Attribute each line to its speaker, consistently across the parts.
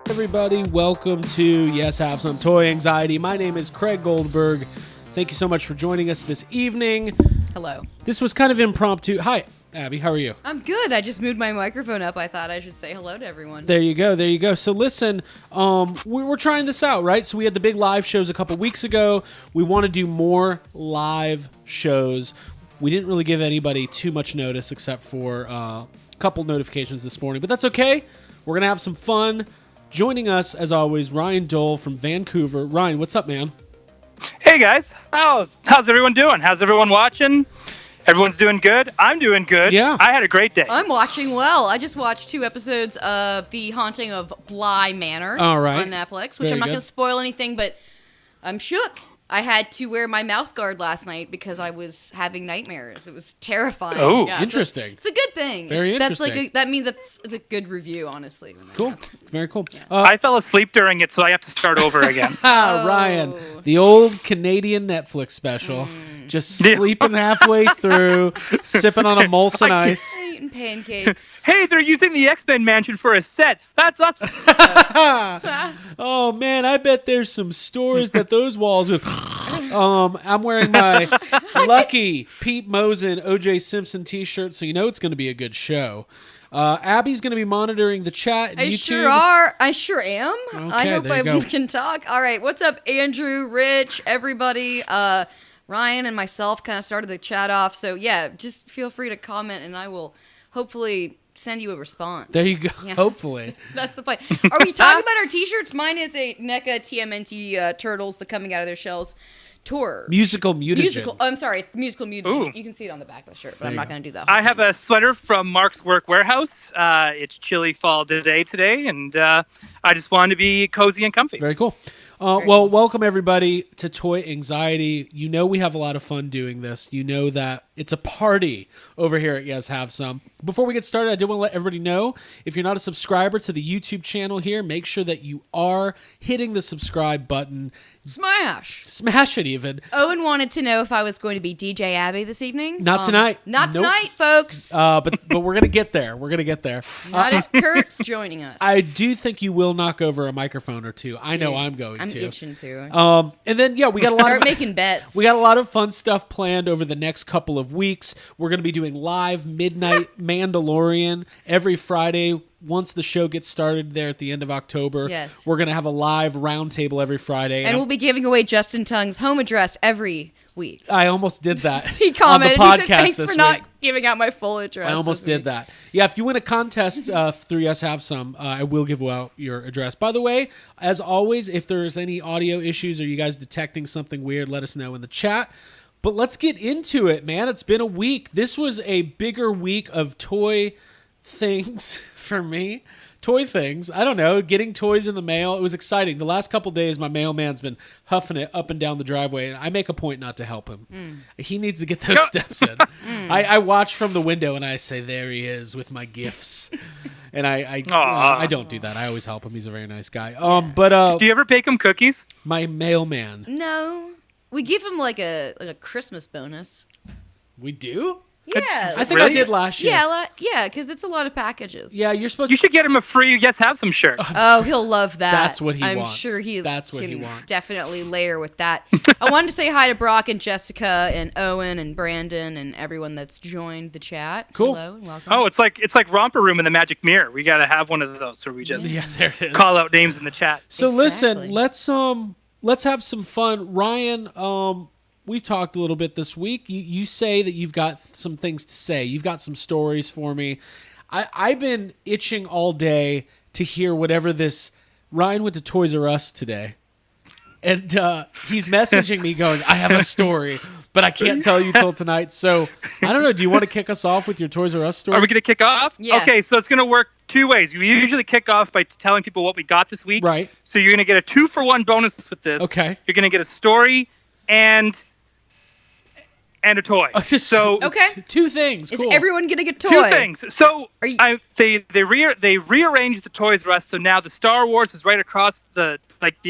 Speaker 1: Everybody, welcome to Yes Have Some Toy Anxiety. My name is Craig Goldberg. Thank you so much for joining us this evening.
Speaker 2: Hello.
Speaker 1: This was kind of impromptu. Hi, Abby. How are you?
Speaker 2: I'm good. I just moved my microphone up. I thought I should say hello to everyone.
Speaker 1: There you go. There you go. So listen, we're trying this out, right? So we had the big live shows a couple weeks ago. We want to do more live shows. We didn't really give anybody too much notice except for a couple notifications this morning, but that's okay. We're going to have some fun. Joining us, as always, Ryan Dole from Vancouver. Ryan, what's up, man?
Speaker 3: Hey, guys. How's everyone doing? How's everyone watching? Everyone's doing good? I'm doing good.
Speaker 1: Yeah.
Speaker 3: I had a great day.
Speaker 2: I'm watching well. I just watched 2 episodes of The Haunting of Bly Manor on Netflix, which I'm not going to spoil anything, but I'm shook. I had to wear my mouth guard last night because I was having nightmares. It was terrifying.
Speaker 1: Oh, yeah, interesting.
Speaker 2: It's a good thing.
Speaker 1: Very interesting.
Speaker 2: That means it's a good review, honestly.
Speaker 1: Cool. Very cool.
Speaker 2: Yeah.
Speaker 3: I fell asleep during it, so I have to start over again.
Speaker 1: Ryan, the old Canadian Netflix special. Just sleeping halfway through, sipping on a Molson Ice.
Speaker 2: Eating pancakes.
Speaker 3: Hey, they're using the X-Men mansion for a set. That's
Speaker 1: Oh, man, I bet there's some stores that those walls would... I'm wearing my lucky Pete Mosen O.J. Simpson t-shirt, so you know it's going to be a good show. Abby's going to be monitoring the chat and YouTube.
Speaker 2: I sure am.
Speaker 1: Okay,
Speaker 2: I hope
Speaker 1: there you
Speaker 2: I
Speaker 1: go.
Speaker 2: can talk. All right, what's up, Andrew, Rich, everybody? Ryan and myself kind of started the chat off, so yeah, just feel free to comment, and I will hopefully send you a response.
Speaker 1: There you go.
Speaker 2: Yeah.
Speaker 1: Hopefully.
Speaker 2: That's the plan. Are we talking about our t-shirts? Mine is a NECA TMNT Turtles, the coming out of their shells tour.
Speaker 1: Musical mutagen.
Speaker 2: I'm sorry, it's the musical mutagen.
Speaker 3: Ooh.
Speaker 2: You can see it on the back of the shirt, but
Speaker 1: There
Speaker 2: I'm
Speaker 1: you
Speaker 2: not
Speaker 1: go.
Speaker 2: going to do that.
Speaker 3: I have a sweater from Mark's Work Warehouse. It's chilly fall today, and I just wanted to be cozy and comfy.
Speaker 1: Very cool. Well, welcome everybody to Toy Anxiety. You know we have a lot of fun doing this. You know that it's a party over here at Yes Have Some. Before we get started, I do want to let everybody know, if you're not a subscriber to the YouTube channel here, make sure that you are hitting the subscribe button. Smash it even.
Speaker 2: Owen wanted to know if I was going to be DJ Abby this evening.
Speaker 1: Not tonight.
Speaker 2: Not
Speaker 1: Nope.
Speaker 2: tonight, folks.
Speaker 1: But we're gonna get there. We're gonna get there.
Speaker 2: Not if Kurt's joining us.
Speaker 1: I do think you will knock over a microphone or two. I know I'm going
Speaker 2: I'm
Speaker 1: to.
Speaker 2: itching to.
Speaker 1: And then we got a lot
Speaker 2: Start
Speaker 1: of
Speaker 2: making bets.
Speaker 1: We got a lot of fun stuff planned over the next couple of weeks. We're going to be doing live midnight Mandalorian every Friday. Once the show gets started there at the end of October,
Speaker 2: Yes.
Speaker 1: we're going to have a live roundtable every Friday.
Speaker 2: And we'll be giving away Justin Tung's home address every week.
Speaker 1: I almost did that
Speaker 2: He commented.
Speaker 1: on the podcast
Speaker 2: he said, thanks
Speaker 1: this
Speaker 2: for not
Speaker 1: week.
Speaker 2: giving out my full address.
Speaker 1: I almost
Speaker 2: this
Speaker 1: did
Speaker 2: week."
Speaker 1: that. Yeah, if you win a contest through Yes Have Some, I will give out your address. By the way, as always, if there's any audio issues or you guys detecting something weird, let us know in the chat. But let's get into it, man. It's been a week. This was a bigger week of toy things for me. Toy things. I don't know. Getting toys in the mail. It was exciting. The last couple days, my mailman's been huffing it up and down the driveway, and I make a point not to help him. He needs to get those steps in. I watch from the window, and I say, there he is with my gifts. And I don't do that. I always help him. He's a very nice guy. But
Speaker 3: Do you ever bake him cookies?
Speaker 1: my mailman.
Speaker 2: No. We give him like a Christmas bonus.
Speaker 1: We do?
Speaker 2: Yeah.
Speaker 1: I think
Speaker 3: Really?
Speaker 1: I did last year.
Speaker 2: Yeah, because it's a lot of packages.
Speaker 1: Yeah, you're supposed
Speaker 3: You should get him a free Yes Have Some shirt.
Speaker 2: Oh, he'll love that.
Speaker 1: That's what he
Speaker 2: I'm
Speaker 1: wants.
Speaker 2: sure
Speaker 1: That's what he
Speaker 2: can
Speaker 1: wants.
Speaker 2: definitely layer with that. I wanted to say hi to Brock and Jessica and Owen and Brandon and everyone that's joined the chat.
Speaker 1: Cool.
Speaker 2: Hello and welcome.
Speaker 3: Oh, it's like Romper Room in the Magic Mirror. We got to have one of those where we just
Speaker 1: Yeah, there it is.
Speaker 3: call out names in the chat.
Speaker 1: So
Speaker 2: Exactly.
Speaker 1: listen, let's have some fun. Ryan, we've talked a little bit this week. You say that you've got some things to say. You've got some stories for me. I've been itching all day to hear whatever this. Ryan went to Toys R Us today, and he's messaging me going, I have a story, but I can't tell you till tonight. So I don't know. Do you want to kick us off with your Toys R Us story?
Speaker 3: Are we going to kick off?
Speaker 2: Yeah.
Speaker 3: Okay, so it's going to work 2 ways. We usually kick off by telling people what we got this week.
Speaker 1: Right.
Speaker 3: So you're going to get a 2-for-1 bonus with this.
Speaker 1: Okay.
Speaker 3: You're going to get a story and a toy. So
Speaker 2: Okay.
Speaker 1: Two things.
Speaker 2: Is
Speaker 1: Cool.
Speaker 2: everyone getting a toy?
Speaker 3: 2 things. So
Speaker 2: Are you-
Speaker 3: they rearranged the Toys R Us, so now the Star Wars is right across the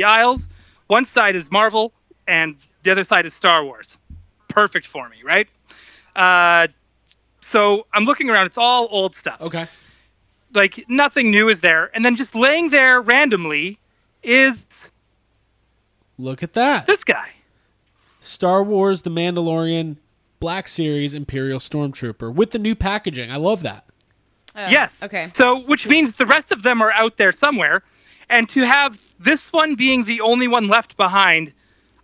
Speaker 3: aisles. One side is Marvel and the other side is Star Wars. Perfect for me, right? So I'm looking around. It's all old stuff.
Speaker 1: Okay.
Speaker 3: like nothing new is there. And then just laying there randomly is...
Speaker 1: Look at that.
Speaker 3: This guy.
Speaker 1: Star Wars The Mandalorian Black Series Imperial Stormtrooper with the new packaging. I love that.
Speaker 2: Oh,
Speaker 3: yes.
Speaker 2: Okay.
Speaker 3: So, which means the rest of them are out there somewhere. And to have this one being the only one left behind,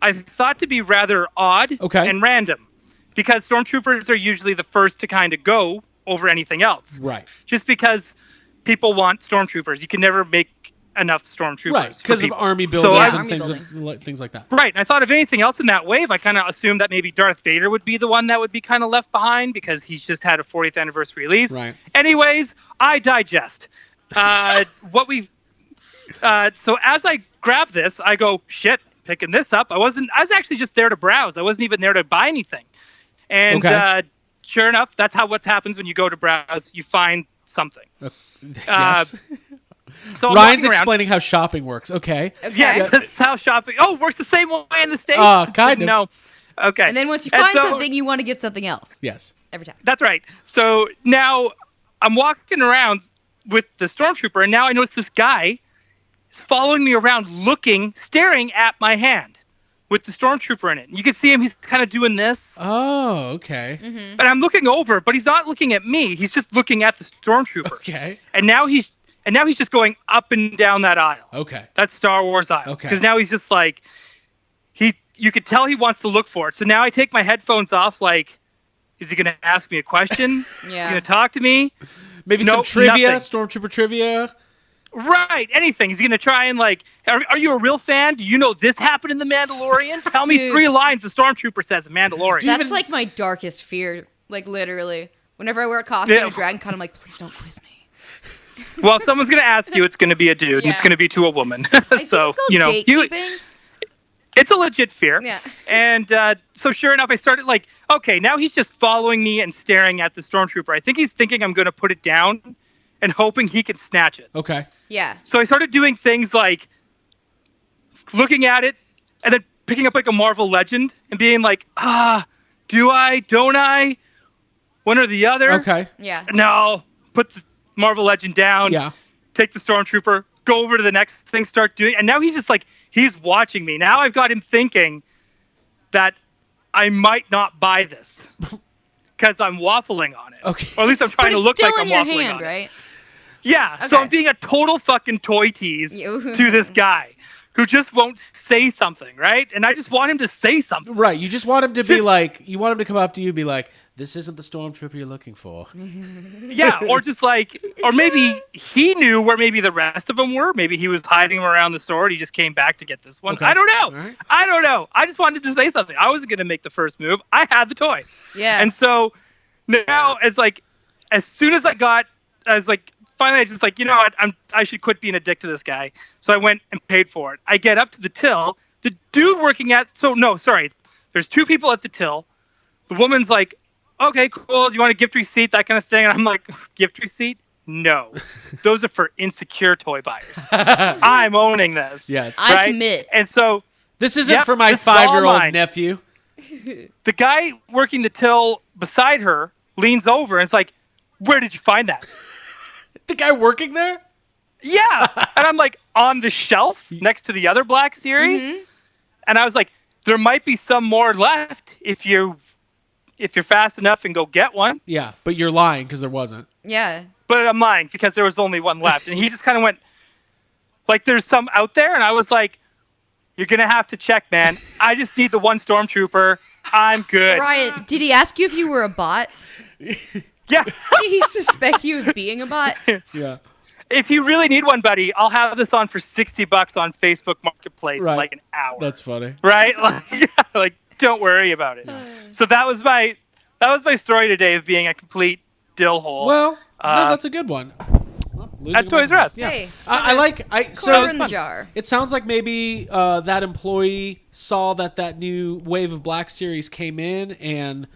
Speaker 3: I thought to be rather odd and random. Because Stormtroopers are usually the first to kind of go over anything else.
Speaker 1: Right.
Speaker 3: Just because people want Stormtroopers. You can never make enough Stormtroopers.
Speaker 1: Right, because of army buildings and things like that.
Speaker 3: Right, and I thought of anything else in that wave, I kind of assumed that maybe Darth Vader would be the one that would be kind of left behind because he's just had a 40th anniversary release.
Speaker 1: Right.
Speaker 3: Anyways, I digest. So as I grab this, I go, shit, picking this up. I was actually just there to browse. I wasn't even there to buy anything. And sure enough, that's what happens when you go to browse. You find something.
Speaker 1: Yes.
Speaker 3: So
Speaker 1: Ryan's explaining how shopping works. Okay.
Speaker 3: Yeah, that's how shopping... Oh, it works the same way in the States?
Speaker 1: Kind of.
Speaker 3: No. Okay.
Speaker 2: And then once you find something, you want to get something else.
Speaker 1: Yes.
Speaker 2: Every time.
Speaker 3: That's right. So now I'm walking around with the Stormtrooper, and now I notice this guy is following me around, staring at my hand with the Stormtrooper in it. And you can see him, he's kind of doing this.
Speaker 1: Oh, okay.
Speaker 2: Mm-hmm.
Speaker 3: And I'm looking over, but he's not looking at me. He's just looking at the Stormtrooper.
Speaker 1: Okay.
Speaker 3: And now he's just going up and down that aisle.
Speaker 1: Okay.
Speaker 3: That Star Wars aisle.
Speaker 1: Okay.
Speaker 3: Because now he's just like, you could tell he wants to look for it. So now I take my headphones off, like, is he going to ask me a question?
Speaker 2: Yeah.
Speaker 3: Is he going to talk to me?
Speaker 1: Maybe some trivia,
Speaker 3: nothing.
Speaker 1: Stormtrooper trivia.
Speaker 3: Right, anything. He's going to try and, like, are you a real fan? Do you know this happened in The Mandalorian? Tell me 3 lines the Stormtrooper says in Mandalorian.
Speaker 2: That's like my darkest fear, like literally. Whenever I wear a costume and a dragon con, I'm like, please don't quiz me.
Speaker 3: Well, if someone's going to ask you, it's going to be a dude, and it's going to be to a woman. So,
Speaker 2: gatekeeping.
Speaker 3: It's a legit fear.
Speaker 2: Yeah.
Speaker 3: And so sure enough, I started like, okay, now he's just following me and staring at the Stormtrooper. I think he's thinking I'm going to put it down and hoping he can snatch it.
Speaker 1: Okay.
Speaker 2: Yeah.
Speaker 3: So I started doing things like looking at it and then picking up like a Marvel Legend and being like, do I? Don't I? One or the other?
Speaker 1: Okay.
Speaker 2: Yeah.
Speaker 3: No. Put the Marvel Legend down.
Speaker 1: Yeah.
Speaker 3: Take the Stormtrooper. Go over to the next thing. Start doing. And now he's just like, he's watching me. Now I've got him thinking that I might not buy this because I'm waffling on it.
Speaker 1: Okay.
Speaker 3: Or at least I'm trying to look like I'm waffling
Speaker 2: hand,
Speaker 3: on
Speaker 2: right?
Speaker 3: it. Yeah.
Speaker 2: Okay.
Speaker 3: So I'm being a total fucking toy tease to this guy who just won't say something, right? And I just want him to say something.
Speaker 1: Right. You just want him to be like, you want him to come up to you and be like, this isn't the Stormtrooper you're looking for.
Speaker 3: Yeah, or just like, or maybe he knew where maybe the rest of them were. Maybe he was hiding them around the store and he just came back to get this one.
Speaker 1: Okay.
Speaker 3: I don't know.
Speaker 1: Right.
Speaker 3: I don't know. I just wanted to say something. I wasn't going to make the first move. I had the toy.
Speaker 2: Yeah.
Speaker 3: And so now it's like, as soon as I was like, finally I just like, you know what, I should quit being a dick to this guy. So I went and paid for it. I get up to the till. The dude there's 2 people at the till. The woman's like, okay, cool. Do you want a gift receipt? That kind of thing. And I'm like, gift receipt? No. Those are for insecure toy buyers. I'm owning this.
Speaker 1: Yes.
Speaker 3: Right?
Speaker 2: I commit.
Speaker 3: And so...
Speaker 1: This isn't for my 5-year-old nephew.
Speaker 3: The guy working the till beside her leans over and it's like, where did you find that?
Speaker 1: The guy working there?
Speaker 3: Yeah. And I'm like, on the shelf next to the other Black Series.
Speaker 2: Mm-hmm.
Speaker 3: And I was like, there might be some more left if you're fast enough and go get one.
Speaker 1: Yeah, but you're lying because there wasn't.
Speaker 2: Yeah.
Speaker 3: But I'm lying because there was only one left. And he just kind of went, like, there's some out there. And I was like, you're going to have to check, man. I just need the one Stormtrooper. I'm good.
Speaker 2: Ryan, did he ask you if you were a bot?
Speaker 3: Yeah.
Speaker 2: Did he suspect you of being a bot?
Speaker 1: Yeah.
Speaker 3: If you really need one, buddy, I'll have this on for $60 on Facebook Marketplace in like an hour.
Speaker 1: That's funny.
Speaker 3: Right? Like, don't worry about it. So that was my story today of being a complete dill hole.
Speaker 1: Well, no, that's a good one.
Speaker 3: At Toys R Us.
Speaker 1: Yeah.
Speaker 2: Hey,
Speaker 1: so
Speaker 2: in the jar.
Speaker 1: It sounds like maybe that employee saw that new wave of Black Series came in and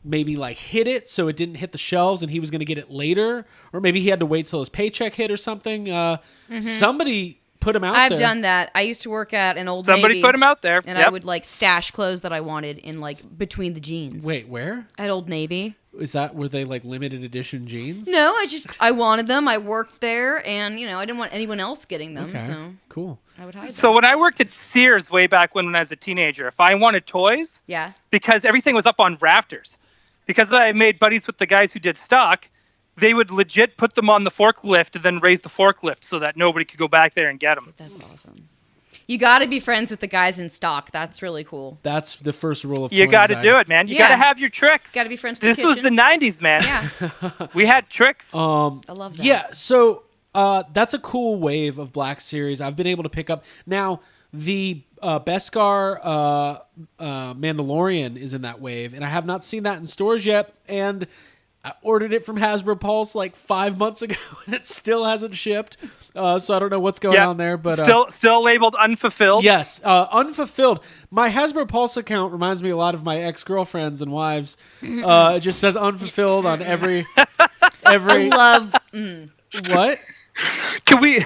Speaker 1: maybe like hid it so it didn't hit the shelves and he was going to get it later, or maybe he had to wait till his paycheck hit or something. Somebody put him out there.
Speaker 2: I've done that. I used to work at an Old
Speaker 3: Somebody
Speaker 2: Navy.
Speaker 3: put him out there.
Speaker 2: And I would like stash clothes that I wanted in like between the jeans.
Speaker 1: Wait, where?
Speaker 2: At Old Navy.
Speaker 1: Were they like limited edition jeans?
Speaker 2: No, I wanted them. I worked there, and I didn't want anyone else getting them.
Speaker 1: Okay.
Speaker 2: So
Speaker 1: Cool.
Speaker 2: I would hide them.
Speaker 3: So when I worked at Sears way back when I was a teenager, if I wanted toys, because everything was up on rafters, because I made buddies with the guys who did stock, they would legit put them on the forklift and then raise the forklift so that nobody could go back there and get them.
Speaker 2: That's awesome. You got to be friends with the guys in stock. That's really cool.
Speaker 1: That's the first rule of.
Speaker 3: You got to do it, man. You got to have your tricks.
Speaker 2: Got to be friends with
Speaker 3: the kitchen. This was the 90s, man.
Speaker 2: Yeah.
Speaker 3: We had tricks.
Speaker 2: I love that.
Speaker 1: Yeah, so that's a cool wave of Black Series I've been able to pick up. Now, the Beskar Mandalorian is in that wave, and I have not seen that in stores yet, and I ordered it from Hasbro Pulse like 5 months ago, and it still hasn't shipped. So I don't know what's going on there, but
Speaker 3: still labeled unfulfilled.
Speaker 1: Yes, unfulfilled. My Hasbro Pulse account reminds me a lot of my ex-girlfriends and wives. It just says unfulfilled on every.
Speaker 2: I love.
Speaker 1: What?
Speaker 3: Can we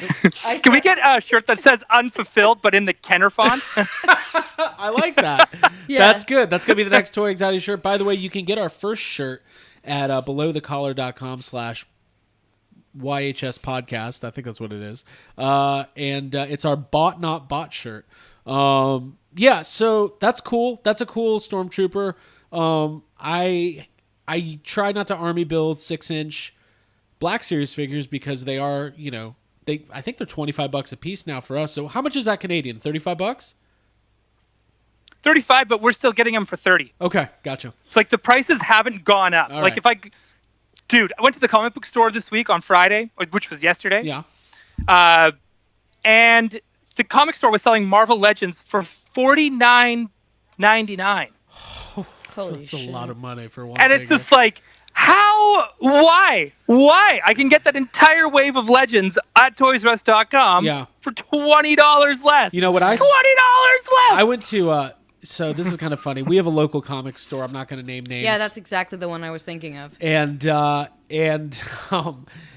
Speaker 3: get a shirt that says unfulfilled but in the Kenner font?
Speaker 1: I like that. Yeah. That's good. That's gonna be the next Toy Anxiety shirt. By the way, you can get our first shirt at belowthecollar.com/YHS podcast. I think that's what it is. And it's our bought not bought shirt. Yeah, so that's cool. That's a cool Stormtrooper. I try not to army build 6-inch Black Series figures because they are, I think they're $25 a piece now for us. So how much is that Canadian? $35?
Speaker 3: 35, but we're still getting them for 30.
Speaker 1: Okay, gotcha.
Speaker 3: It's like the prices haven't gone up.
Speaker 1: All
Speaker 3: like
Speaker 1: right.
Speaker 3: Dude, I went to the comic book store this week on Friday, which was yesterday.
Speaker 1: Yeah.
Speaker 3: And the comic store was selling Marvel Legends for $49.99.
Speaker 2: Holy
Speaker 1: That's
Speaker 2: shit.
Speaker 1: a lot of money for one.
Speaker 3: And it's just like, why? I can get that entire wave of Legends at ToysRUs.com for $20 less.
Speaker 1: You know what? $20 less. I went to. So this is kind of funny. We have a local comic store. I'm not going to name names.
Speaker 2: Yeah, that's exactly the one I was thinking of.
Speaker 1: And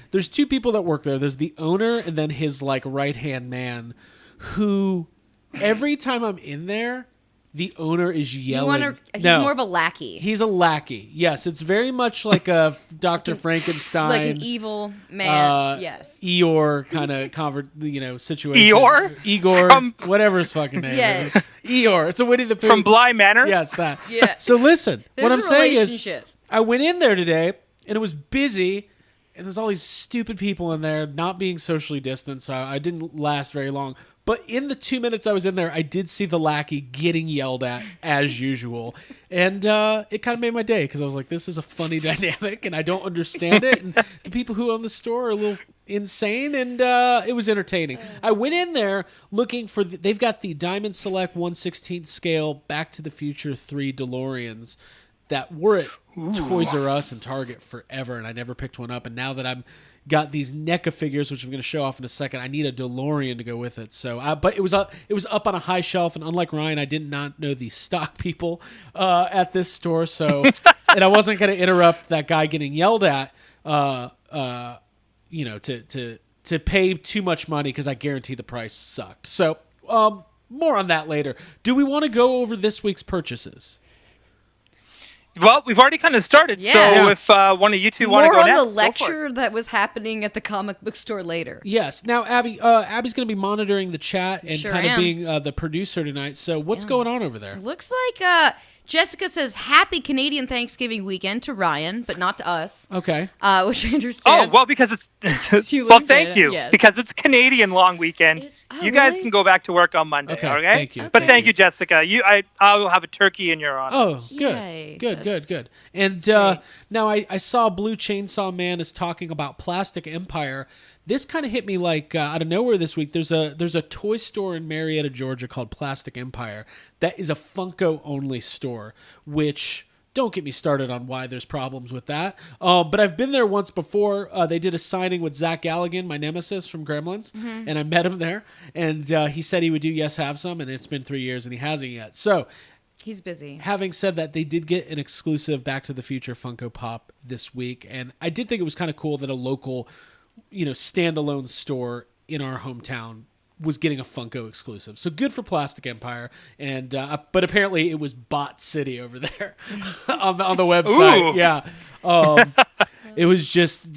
Speaker 1: there's two people that work there. There's the owner and then his like right-hand man, who every time I'm in there, the owner is yelling.
Speaker 2: He's more of a lackey.
Speaker 1: He's a lackey. Yes, it's very much like a Dr. Frankenstein,
Speaker 2: like an evil man. Yes,
Speaker 1: Eeyore kind of situation.
Speaker 3: Igor,
Speaker 1: whatever his fucking name
Speaker 2: is.
Speaker 1: Eeyore. It's a Winnie the Pooh
Speaker 3: from Bly Manor.
Speaker 1: Yes, that.
Speaker 2: Yeah.
Speaker 1: So listen, what I'm saying is,
Speaker 2: I
Speaker 1: went in there today and it was busy. And there's all these stupid people in there not being socially distanced, so I didn't last very long. But in the 2 minutes I was in there, I did see the lackey getting yelled at as usual. And it kind of made my day because I was like, this is a funny dynamic and I don't understand it. And the people who own the store are a little insane and it was entertaining. I went in there looking for, they've got the Diamond Select 1/16 scale Back to the Future 3 DeLoreans that were at Toys R Us and Target forever, and I never picked one up. And now that I'm got these NECA figures, which I'm going to show off in a second, I need a DeLorean to go with it. So, but it was up on a high shelf, and unlike Ryan, I did not know the stock people at this store. So, and I wasn't going to interrupt that guy getting yelled at, to pay too much money because I guarantee the price sucked. So, more on that later. Do we want to go over this week's purchases?
Speaker 3: Well, we've already kind of started, so if one of you two want to go next,
Speaker 2: more on the lecture that was happening at the comic book store later.
Speaker 1: Yes. Now, Abby's going to be monitoring the chat and kind of being the producer tonight. So what's going on over there?
Speaker 2: Looks like Jessica says, happy Canadian Thanksgiving weekend to Ryan, but not to us.
Speaker 1: Okay.
Speaker 2: Which I understand.
Speaker 3: Oh, well, because it's... well, thank you. Yes. Because it's Canadian long weekend. You guys can go back to work on Monday, okay?
Speaker 1: Thank you.
Speaker 3: But thank you, Jessica. I will have a turkey in your honor.
Speaker 1: Oh, good. Good. And now I saw Blue Chainsaw Man is talking about Plastic Empire. This kind of hit me like out of nowhere this week. There's a toy store in Marietta, Georgia called Plastic Empire that is a Funko only store, which don't get me started on why there's problems with that. But I've been there once before. They did a signing with Zach Galligan, my nemesis from Gremlins, and I met him there. And he said he would do Yes Have Some, and it's been 3 years and he hasn't yet. So
Speaker 2: he's busy.
Speaker 1: Having said that, they did get an exclusive Back to the Future Funko Pop this week, and I did think it was kind of cool that a local standalone store in our hometown was getting a Funko exclusive. So good for Plastic Empire. And but apparently it was Bot City over there on the website.
Speaker 3: Ooh.
Speaker 1: Yeah. It was just,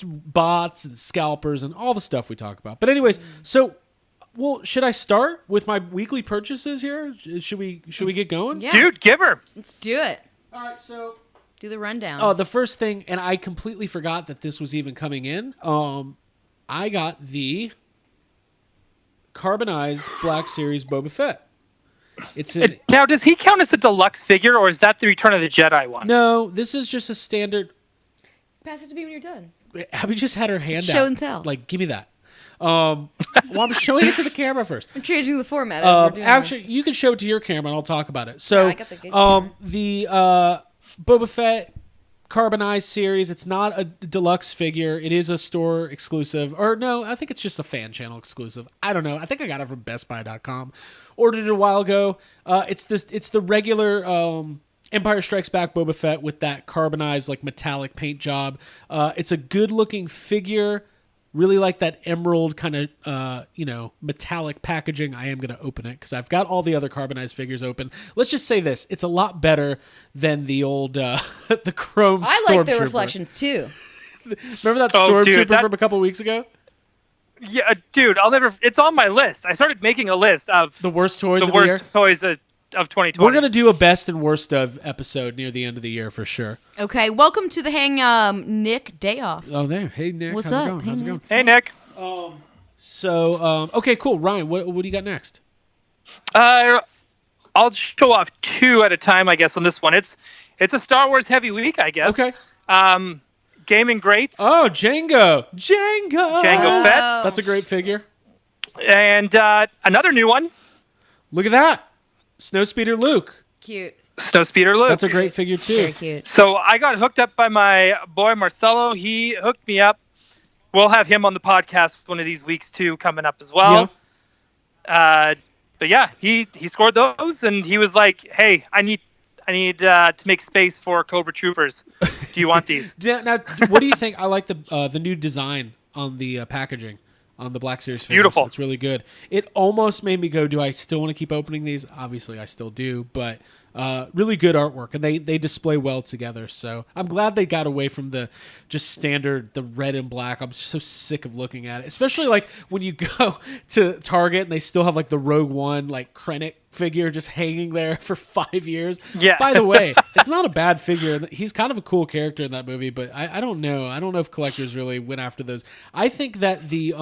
Speaker 1: bots and scalpers and all the stuff we talk about. But anyways, so should I start with my weekly purchases here? Should we get going?
Speaker 2: Yeah.
Speaker 3: Dude, give her.
Speaker 2: Let's do it.
Speaker 1: All right, so
Speaker 2: do the rundown.
Speaker 1: Oh, the first thing, and I completely forgot that this was even coming in. I got the carbonized Black Series Boba Fett.
Speaker 3: Now, does he count as a deluxe figure, or is that the Return of the Jedi one?
Speaker 1: No, this is just a standard.
Speaker 2: Pass it to me when you're done.
Speaker 1: Abby just had her hand out.
Speaker 2: Show and tell.
Speaker 1: Like, give me that. Well, I'm showing it to the camera first.
Speaker 2: I'm changing the format as we're doing
Speaker 1: actually,
Speaker 2: this.
Speaker 1: you can show it to your camera, and I'll talk about it. So,
Speaker 2: I got the good camera.
Speaker 1: the Boba Fett carbonized series, it's not a deluxe figure. It is a store exclusive. Or no, I think it's just a fan channel exclusive. I don't know. I think I got it from BestBuy.com. Ordered it a while ago. It's the regular Empire Strikes Back Boba Fett with that carbonized like metallic paint job. It's a good looking figure. Really like that emerald kind of, metallic packaging. I am going to open it because I've got all the other carbonized figures open. Let's just say this. It's a lot better than the old, the chrome Stormtrooper.
Speaker 2: I like the reflections, too.
Speaker 1: Remember that Stormtrooper from a couple weeks ago?
Speaker 3: Yeah, dude, it's on my list. I started making a list of
Speaker 1: the worst toys of
Speaker 3: of 2020.
Speaker 1: We're going to do a best and worst of episode near the end of the year for sure.
Speaker 2: Okay, welcome to the Hang Nick Day Off.
Speaker 1: Oh, there. Hey, Nick.
Speaker 2: What's
Speaker 1: How's
Speaker 2: up?
Speaker 1: it going? How's it going?
Speaker 3: Hey, Nick.
Speaker 1: Okay, cool. Ryan, what do you got next?
Speaker 3: I'll show off two at a time, I guess, on this one. It's a Star Wars heavy week, I guess.
Speaker 1: Okay.
Speaker 3: Gaming Greats.
Speaker 1: Oh, Django
Speaker 3: Fett.
Speaker 1: That's a great figure.
Speaker 3: And another new one.
Speaker 1: Look at that. Snowspeeder Luke.
Speaker 2: Cute.
Speaker 3: Snowspeeder Luke.
Speaker 1: That's a great figure, too.
Speaker 2: Very cute.
Speaker 3: So I got hooked up by my boy Marcelo. He hooked me up. We'll have him on the podcast one of these weeks, too, coming up as well.
Speaker 1: Yeah.
Speaker 3: But yeah, he scored those, and he was like, hey, I need to make space for Cobra Troopers. Do you want these?
Speaker 1: Now, what do you think? I like the new design on the packaging on the Black Series figures.
Speaker 3: Beautiful.
Speaker 1: It's really good. It almost made me go, do I still want to keep opening these? Obviously, I still do, but really good artwork, and they display well together. So I'm glad they got away from the just standard, the red and black. I'm so sick of looking at it, especially like when you go to Target and they still have like the Rogue One, like Krennic figure just hanging there for 5 years.
Speaker 3: Yeah.
Speaker 1: By the way, it's not a bad figure. He's kind of a cool character in that movie, but I don't know. I don't know if collectors really went after those. I think that the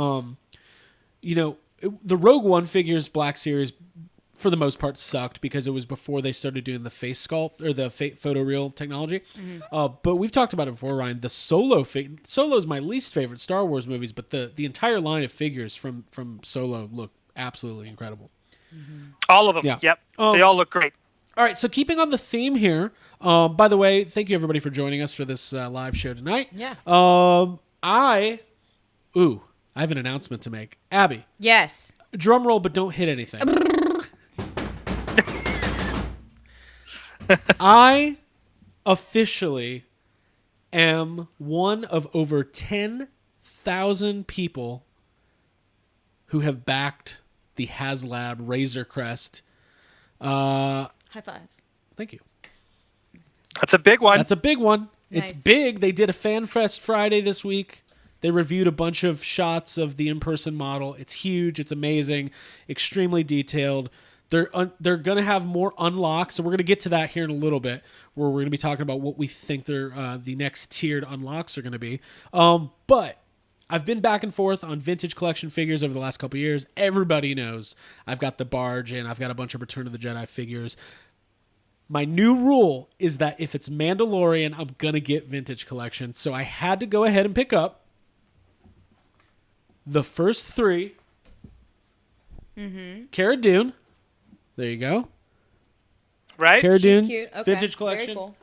Speaker 1: Rogue One figures Black Series for the most part sucked because it was before they started doing the face sculpt or the photoreal technology. Mm-hmm. But we've talked about it before, Ryan. The Solo is my least favorite Star Wars movies, but the entire line of figures from Solo look absolutely incredible.
Speaker 3: Mm-hmm. All of them. Yeah. Yep. They all look great. All
Speaker 1: right. So keeping on the theme here. By the way, thank you everybody for joining us for this live show tonight.
Speaker 2: Yeah.
Speaker 1: I have an announcement to make. Abby.
Speaker 2: Yes.
Speaker 1: Drum roll, but don't hit anything. I officially am one of over 10,000 people who have backed the Haslab Razor Crest.
Speaker 2: High five.
Speaker 1: Thank you.
Speaker 3: That's a big one.
Speaker 2: Nice.
Speaker 1: It's big. They did a Fan Fest Friday this week. They reviewed a bunch of shots of the in-person model. It's huge. It's amazing. Extremely detailed. They're going to have more unlocks, so we're going to get to that here in a little bit, where we're going to be talking about what we think the next tiered unlocks are going to be. But I've been back and forth on vintage collection figures over the last couple of years. Everybody knows I've got the Barge and I've got a bunch of Return of the Jedi figures. My new rule is that if it's Mandalorian, I'm going to get vintage collection. So I had to go ahead and pick up the first three.
Speaker 2: Mm-hmm.
Speaker 1: Cara Dune. There you go.
Speaker 3: Right?
Speaker 1: Cara Dune,
Speaker 2: cute. Okay.
Speaker 1: vintage collection.
Speaker 2: Very cool.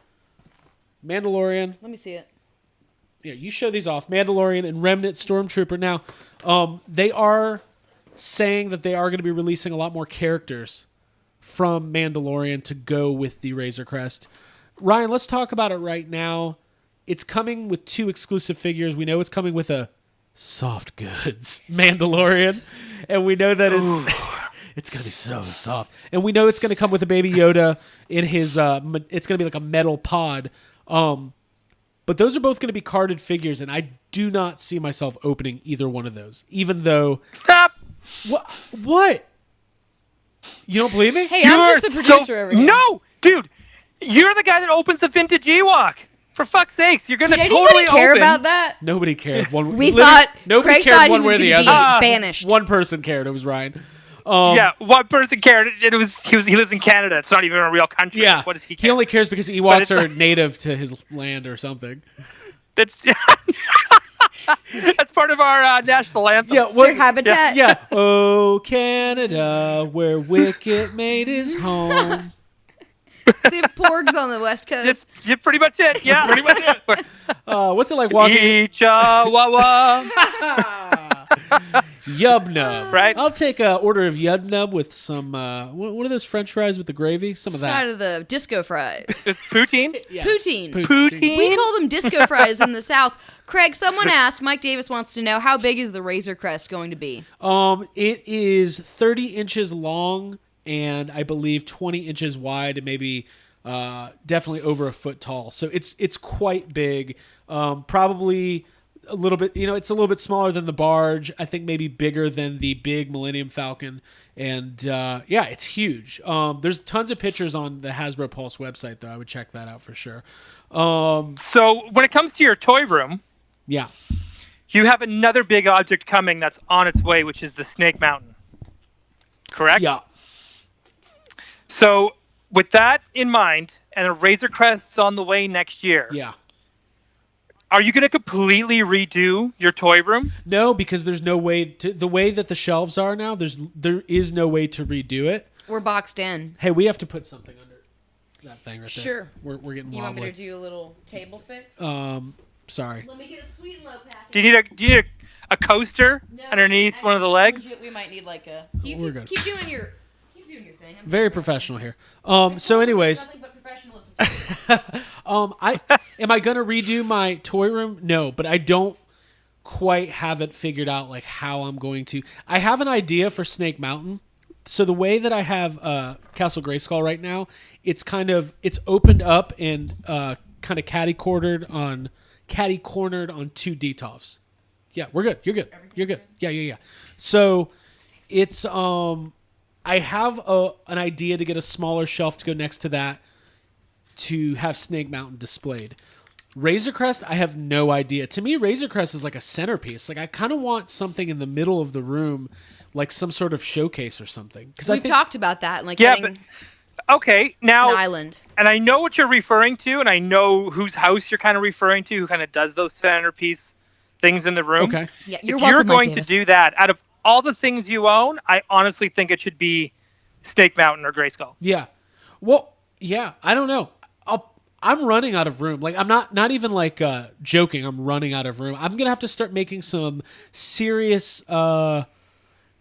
Speaker 1: Mandalorian.
Speaker 2: Let me see it.
Speaker 1: Yeah, you show these off. Mandalorian and Remnant Stormtrooper. Now, they are saying that they are going to be releasing a lot more characters from Mandalorian to go with the Razor Crest. Ryan, let's talk about it right now. It's coming with 2 exclusive figures. We know it's coming with a soft goods Mandalorian, and we know that it's gonna be so soft, and we know it's gonna come with a Baby Yoda in his. It's gonna be like a metal pod. But those are both gonna be carded figures, and I do not see myself opening either one of those, even though.
Speaker 3: Stop.
Speaker 1: What? You don't believe me?
Speaker 2: Hey, I'm just the producer over here.
Speaker 3: No, dude, you're the guy that opens the vintage Ewok. For fuck's sakes, you're gonna
Speaker 2: Did
Speaker 3: totally
Speaker 2: anybody care
Speaker 3: open.
Speaker 2: Nobody cared.
Speaker 1: Nobody cared.
Speaker 2: Nobody
Speaker 1: Craig
Speaker 2: cared
Speaker 1: thought
Speaker 2: one
Speaker 1: way or the other.
Speaker 2: Banished.
Speaker 1: One person cared. It was Ryan.
Speaker 3: Yeah, one person cared. He lives in Canada. It's not even a real country.
Speaker 1: Yeah,
Speaker 3: what does he care?
Speaker 1: He only cares because Ewoks are native to his land or something.
Speaker 3: That's that's part of our national anthem.
Speaker 1: Yeah,
Speaker 2: their habitat.
Speaker 1: Yeah. Oh, Canada, where Wicket made his home.
Speaker 2: They have porgs on the west coast.
Speaker 3: It's pretty much it. Yeah, pretty much it.
Speaker 1: What's it like walking?
Speaker 3: Chihuahua.
Speaker 1: Yub nub.
Speaker 3: Right.
Speaker 1: I'll take an order of yub nub with some. What are those French fries with the gravy? Some of that.
Speaker 2: Side of the disco fries.
Speaker 3: It's poutine.
Speaker 1: Yeah.
Speaker 3: Poutine.
Speaker 2: We call them disco fries in the South. Craig, someone asked. Mike Davis wants to know, how big is the Razor Crest going to be?
Speaker 1: It is 30 inches long and I believe 20 inches wide and maybe definitely over a foot tall. So it's quite big. Probably a little bit, it's a little bit smaller than the barge. I think maybe bigger than the big Millennium Falcon. And yeah, it's huge. There's tons of pictures on the Hasbro Pulse website, though. I would check that out for sure.
Speaker 3: So when it comes to your toy room,
Speaker 1: yeah,
Speaker 3: you have another big object coming that's on its way, which is the Snake Mountain. Correct?
Speaker 1: Yeah.
Speaker 3: So with that in mind, and a Razor Crest's on the way next year.
Speaker 1: Yeah.
Speaker 3: Are you going to completely redo your toy room?
Speaker 1: No, because there's no way to. The way that the shelves are now, there is no way to redo it.
Speaker 2: We're boxed in.
Speaker 1: Hey, we have to put something under that thing right there.
Speaker 2: Sure.
Speaker 1: We're getting wobbly.
Speaker 2: You want me to do a little table fix?
Speaker 1: Sorry.
Speaker 2: Let me get a sweet and low package.
Speaker 3: Do you need a coaster underneath one of the legs?
Speaker 2: We might need like a.
Speaker 1: We're good.
Speaker 2: Keep doing your thing.
Speaker 1: Very professional here. So, anyways.
Speaker 2: Nothing but professionalism.
Speaker 1: Am I gonna redo my toy room? No, but I don't quite have it figured out like how I'm going to. I have an idea for Snake Mountain. So the way that I have Castle Grayskull right now, it's opened up and kind of catty cornered on two Detolfs. Yeah, we're good. You're good. You're good. Yeah. So it's I have an idea to get a smaller shelf to go next to that to have Snake Mountain displayed. Razor Crest, I have no idea. To me, Razor Crest is like a centerpiece. Like I kind of want something in the middle of the room, like some sort of showcase or something. Because
Speaker 2: we've talked about that, like
Speaker 3: okay, now
Speaker 2: an island.
Speaker 3: And I know what you're referring to, and I know whose house you're kind of referring to, who kind of does those centerpiece things in the room.
Speaker 1: Okay,
Speaker 2: yeah,
Speaker 3: if you're going to do that, out of all the things you own, I honestly think it should be Snake Mountain or Grayskull.
Speaker 1: Yeah, well, yeah, I don't know. I'm running out of room. Like I'm not even like joking. I'm running out of room. I'm gonna have to start making some serious, not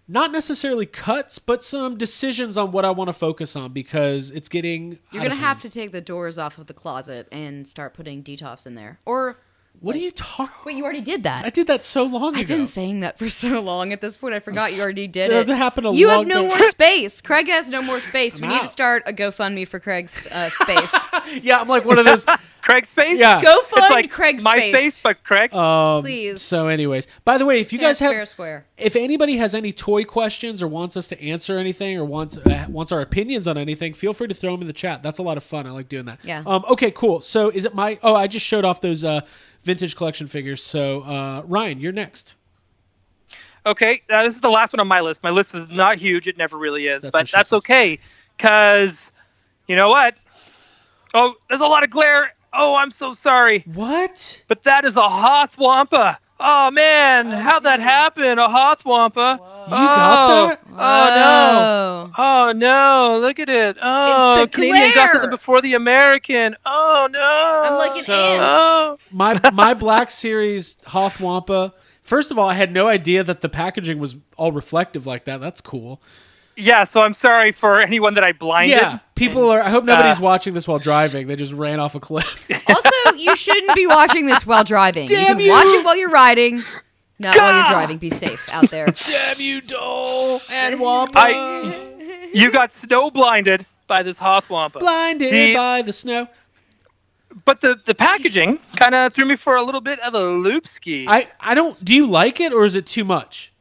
Speaker 1: necessarily cuts, but some decisions on what I want to focus on because it's getting.
Speaker 2: You're gonna have to take the doors off of the closet and start putting Detolfs in there. Or
Speaker 1: what are you talking?
Speaker 2: Wait, you already did that.
Speaker 1: I did that so long ago.
Speaker 2: I've been saying that for so long. At this point, I forgot you already did it.
Speaker 1: That happened a
Speaker 2: you
Speaker 1: long
Speaker 2: have no
Speaker 1: time.
Speaker 2: more space. Craig has no more space. We need to
Speaker 1: out.
Speaker 2: start a GoFundMe for Craig's space.
Speaker 1: Yeah, I'm like one of those.
Speaker 3: Craig space?
Speaker 1: Yeah.
Speaker 2: Go fund
Speaker 3: it's like
Speaker 2: Craig's
Speaker 3: my
Speaker 2: space.
Speaker 3: but Craig.
Speaker 2: Please.
Speaker 1: So, anyways, by the way, if you guys have,
Speaker 2: fair square.
Speaker 1: If anybody has any toy questions or wants us to answer anything or wants our opinions on anything, feel free to throw them in the chat. That's a lot of fun. I like doing that.
Speaker 2: Yeah.
Speaker 1: Okay, cool. So, is it my? Oh, I just showed off those vintage collection figures. So, Ryan, you're next.
Speaker 3: Okay, this is the last one on my list. My list is not huge. It never really is. But that's
Speaker 1: said.
Speaker 3: okay, because you know what? Oh, there's a lot of glare. Oh, I'm so sorry.
Speaker 1: What?
Speaker 3: But that is a Hoth Wampa. Oh, man. How'd that happen? A Hoth Wampa.
Speaker 1: You got that?
Speaker 3: Oh, no. Oh, no. Look at it. Oh,
Speaker 2: the
Speaker 3: Canadian got
Speaker 2: glare.
Speaker 3: something before the American. Oh, no.
Speaker 2: I'm like an ant.
Speaker 3: Oh.
Speaker 1: My Black Series Hoth Wampa. First of all, I had no idea that the packaging was all reflective like that. That's cool.
Speaker 3: Yeah, so I'm sorry for anyone that I blinded.
Speaker 1: Yeah, people are. I hope nobody's watching this while driving. They just ran off a cliff.
Speaker 2: Also, you shouldn't be watching this while driving.
Speaker 1: Damn
Speaker 2: you can watch it while you're riding. Not while you're driving. Be safe out there.
Speaker 1: Damn you, Dole and Wampa.
Speaker 3: You got snow blinded by this Hoth Wampa.
Speaker 1: Blinded by the snow.
Speaker 3: But the packaging kind of threw me for a little bit of a loop ski.
Speaker 1: I don't. Do you like it or is it too much?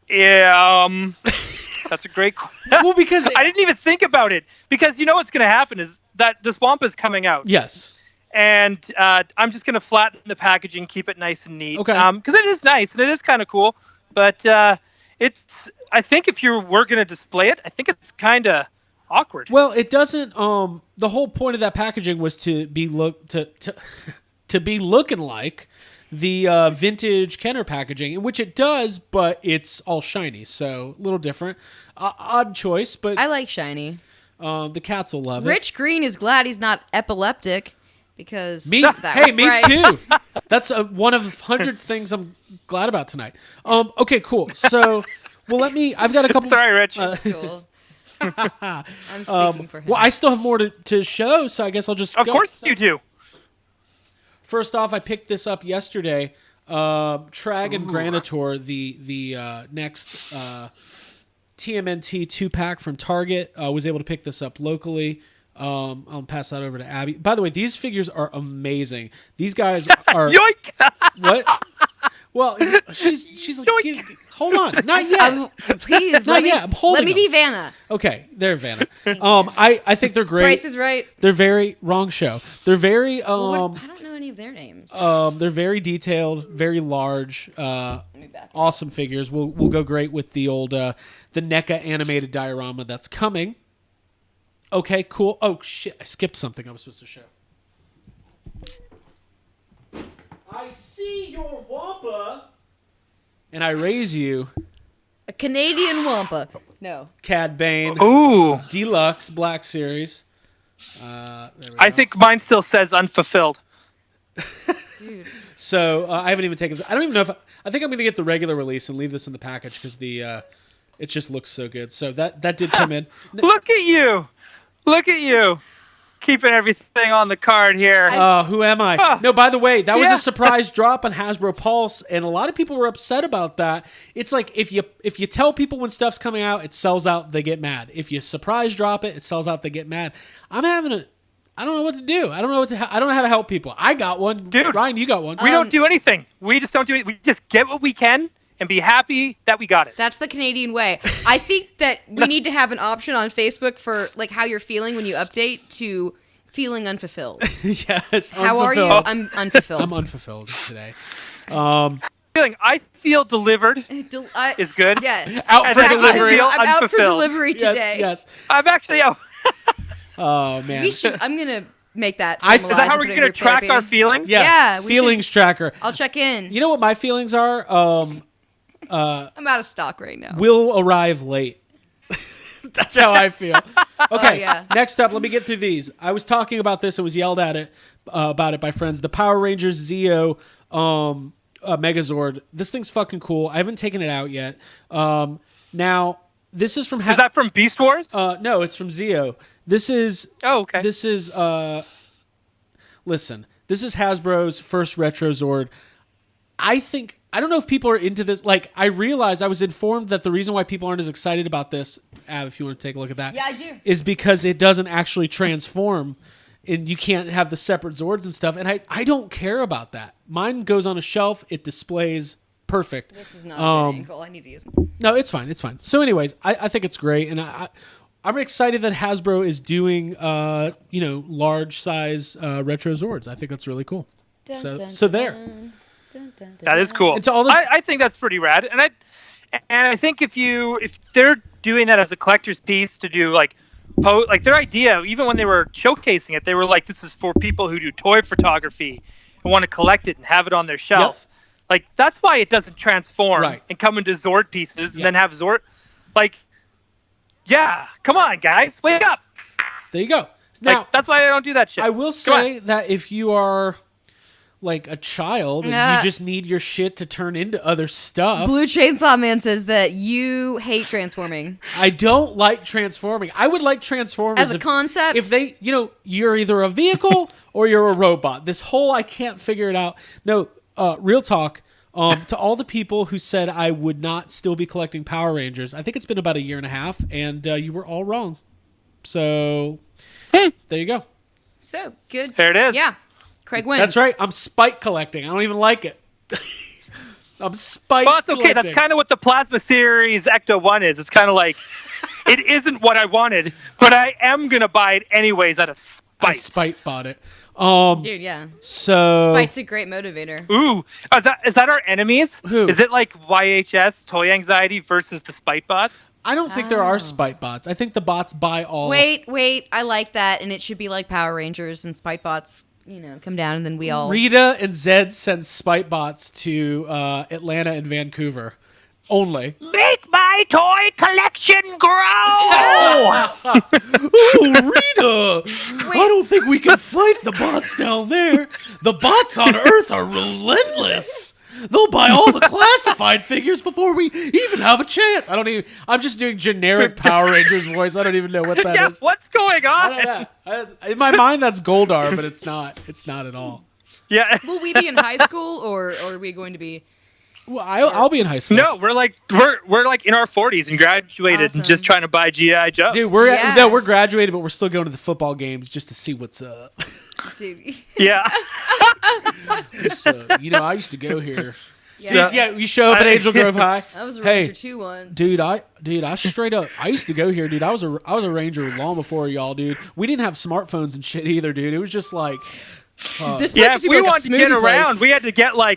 Speaker 3: Yeah. That's a great question.
Speaker 1: Well, because
Speaker 3: I didn't even think about it. Because you know what's going to happen is that this Wampa is coming out.
Speaker 1: Yes.
Speaker 3: And I'm just going to flatten the packaging, keep it nice and neat.
Speaker 1: Okay.
Speaker 3: Because it is nice and it is kind of cool. But it's. I think if you were going to display it, I think it's kind of awkward.
Speaker 1: Well, it doesn't. The whole point of that packaging was to be to be looking like the vintage Kenner packaging, in which it does, but it's all shiny, so a little different. Odd choice, but
Speaker 2: I like shiny.
Speaker 1: The cats will love it.
Speaker 2: Rich Green is glad he's not epileptic because
Speaker 1: me too. That's one of hundreds things I'm glad about tonight. Okay, cool. So, well, I've got a couple.
Speaker 3: Sorry, Rich.
Speaker 2: Cool. I'm speaking for him.
Speaker 1: Well, I still have more to show, so I guess I'll just.
Speaker 3: Of course you do.
Speaker 1: First off, I picked this up yesterday. Trag and Granitor, the next TMNT 2-pack from Target. Was able to pick this up locally. I'll pass that over to Abby. By the way, these figures are amazing. These guys are.
Speaker 3: Yoink!
Speaker 1: What? Well, she's like, hold on, not yet.
Speaker 2: Please,
Speaker 1: not yet. I'm holding.
Speaker 2: Let me be Vanna.
Speaker 1: Okay, they're Vanna. I think they're great.
Speaker 2: Price is Right.
Speaker 1: They're very wrong show. They're very
Speaker 2: I don't know any of their names.
Speaker 1: They're very detailed, very large, awesome figures. Will go great with the old the NECA animated diorama that's coming. Okay, cool. Oh shit, I skipped something I was supposed to show. I see your Wampa, and I raise you.
Speaker 2: A Canadian Wampa. No.
Speaker 1: Cad Bane.
Speaker 3: Ooh.
Speaker 1: Deluxe Black Series. There we go.
Speaker 3: I think mine still says unfulfilled.
Speaker 2: Dude.
Speaker 1: So I haven't even taken. I don't even know if I think I'm going to get the regular release and leave this in the package because it just looks so good. So that did come in.
Speaker 3: Look at you. Look at you. Keeping everything on the card here.
Speaker 1: Who am I? No, by the way, that was a surprise drop on Hasbro Pulse, and a lot of people were upset about that. It's like if you tell people when stuff's coming out, it sells out, they get mad. If you surprise drop it, it sells out, they get mad. I don't know what to do. I don't know how to help people. I got one.
Speaker 3: Dude,
Speaker 1: Ryan, you got one.
Speaker 3: We don't do anything. We just don't do it. We just get what we can and be happy that we got it.
Speaker 2: That's the Canadian way. I think that we need to have an option on Facebook for like how you're feeling when you update to feeling unfulfilled.
Speaker 1: Yes.
Speaker 2: How are you? I'm unfulfilled.
Speaker 1: I'm unfulfilled today.
Speaker 3: I feel delivered is good.
Speaker 2: Yes.
Speaker 1: Out for delivery.
Speaker 2: I'm out for delivery today.
Speaker 1: Yes.
Speaker 3: I'm actually out.
Speaker 1: Oh man.
Speaker 2: I'm gonna make that.
Speaker 3: Is that how we're gonna track our feelings?
Speaker 1: Yeah. Feelings tracker.
Speaker 2: I'll check in.
Speaker 1: You know what my feelings are?
Speaker 2: I'm out of stock right now.
Speaker 1: Will arrive late. That's how I feel. Okay,
Speaker 2: yeah.
Speaker 1: Next up, let me get through these. I was talking about this and was yelled at about it by friends. The Power Rangers Zeo Megazord. This thing's fucking cool. I haven't taken it out yet. Now, this is from...
Speaker 3: Is that from Beast Wars?
Speaker 1: No, it's from Zeo. This is...
Speaker 3: Oh, okay.
Speaker 1: This is... Listen, this is Hasbro's first Retro Zord. I don't know if people are into this. Like, I realized I was informed that the reason why people aren't as excited about this, Av, if you want to take a look at that.
Speaker 2: Yeah, I do.
Speaker 1: Is because it doesn't actually transform and you can't have the separate Zords and stuff. And I don't care about that. Mine goes on a shelf. It displays perfect.
Speaker 2: This is not a good angle. I need to use more.
Speaker 1: No, it's fine. It's fine. So anyways, I think it's great. And I'm excited that Hasbro is doing, large size retro Zords. I think that's really cool. So there.
Speaker 3: That is cool. I think that's pretty rad, and I think if they're doing that as a collector's piece to do like their idea, even when they were showcasing it, they were like, this is for people who do toy photography and want to collect it and have it on their shelf. Yep. Like that's why it doesn't transform and come into Zord pieces and then have Zord. Like, yeah, come on, guys, wake up.
Speaker 1: There you go. Now
Speaker 3: that's why I don't do that shit.
Speaker 1: I will say that if you are like a child and you just need your shit to turn into other stuff.
Speaker 2: Blue Chainsaw Man says that you hate transforming.
Speaker 1: I don't like transforming. I would like Transformers
Speaker 2: as a concept.
Speaker 1: If they, you're either a vehicle or you're a robot. This whole I can't figure it out. No, real talk. To all the people who said I would not still be collecting Power Rangers, I think it's been about a year and a half, and you were all wrong. So there you go.
Speaker 2: So good.
Speaker 3: There it is.
Speaker 2: Yeah. Craig wins.
Speaker 1: That's right. I'm spite collecting. I don't even like it. I'm spite
Speaker 3: Well, that's okay.
Speaker 1: collecting.
Speaker 3: That's kind of what the Plasma Series Ecto 1 is. It's kind of like, it isn't what I wanted, but I am going to buy it anyways out of spite.
Speaker 1: I spite bought it.
Speaker 2: Dude, yeah.
Speaker 1: So
Speaker 2: Spite's a great motivator.
Speaker 3: Ooh, is that our enemies?
Speaker 1: Who?
Speaker 3: Is it like YHS, Toy Anxiety, versus the spite bots?
Speaker 1: I don't think there are spite bots. I think the bots buy all.
Speaker 2: Wait. I like that, and it should be like Power Rangers and spite bots, come down, and then we all...
Speaker 1: Rita and Zed send spite bots to Atlanta and Vancouver. Only.
Speaker 3: Make my toy collection grow!
Speaker 1: Oh, Rita! I don't think we can fight the bots down there. The bots on Earth are relentless. They'll buy all the classified figures before we even have a chance. I'm just doing generic Power Rangers voice. I don't even know what that is.
Speaker 3: What's going on?
Speaker 1: I don't know. In my mind, that's Goldar, but it's not. It's not at all.
Speaker 3: Yeah.
Speaker 2: Will we be in high school, or are we going to be...
Speaker 1: Well, I'll be in high school.
Speaker 3: No, we're like in our 40s and graduated and just trying to buy GI Joes.
Speaker 1: Dude, we're graduated, but we're still going to the football games just to see what's up.
Speaker 2: Dude.
Speaker 3: Yeah.
Speaker 1: I used to go here. Yeah, you show up at Angel Grove High.
Speaker 2: I was a Ranger 2 once.
Speaker 1: Dude, I straight up, I used to go here, dude. I was a Ranger long before y'all, dude. We didn't have smartphones and shit either, dude. It was just like,
Speaker 2: this place
Speaker 3: if we wanted to get around, we had to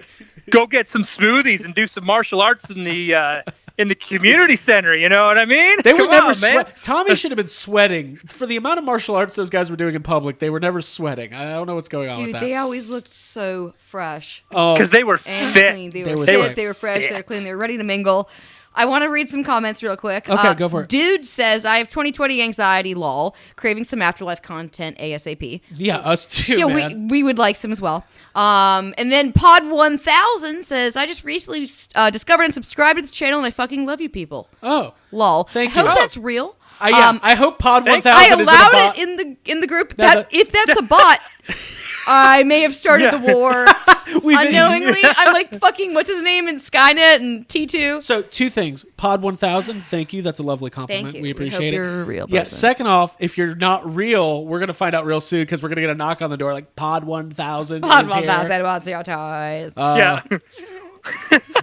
Speaker 3: go get some smoothies and do some martial arts in the community center. You know what I mean?
Speaker 1: They would never
Speaker 3: sweat.
Speaker 1: man. Tommy should have been sweating for the amount of martial arts those guys were doing in public. They were never sweating. I don't know what's going on with
Speaker 2: Dude,
Speaker 1: that.
Speaker 2: they always looked so fresh.
Speaker 3: Because they were
Speaker 2: and
Speaker 3: fit.
Speaker 2: Clean. They were fit. They were fresh. They were clean. They were ready to mingle. I want to read some comments real quick.
Speaker 1: Okay, go for it.
Speaker 2: Dude says, I have 2020 anxiety, lol. Craving some Afterlife content ASAP.
Speaker 1: Yeah, us too,
Speaker 2: yeah,
Speaker 1: man.
Speaker 2: we would like some as well. And then Pod 1000 says, I just recently discovered and subscribed to this channel, and I fucking love you people.
Speaker 1: Oh.
Speaker 2: Lol.
Speaker 1: Thank
Speaker 2: I
Speaker 1: you.
Speaker 2: hope that's real.
Speaker 1: I hope Pod 1000
Speaker 2: I
Speaker 1: is a
Speaker 2: allowed
Speaker 1: bot.
Speaker 2: it in the group.
Speaker 1: No,
Speaker 2: If that's a bot, I may have started the war unknowingly. I'm like fucking what's his name in Skynet and T2.
Speaker 1: So 2 things. Pod 1000, thank you. That's a lovely compliment.
Speaker 2: Thank you.
Speaker 1: We appreciate it.
Speaker 2: You're a real person.
Speaker 1: Yeah. Second off, if you're not real, we're gonna find out real soon because we're gonna get a knock on the door like Pod 1000.
Speaker 2: Pod
Speaker 1: is
Speaker 2: 1000
Speaker 1: here.
Speaker 2: wants your toys.
Speaker 3: Yeah.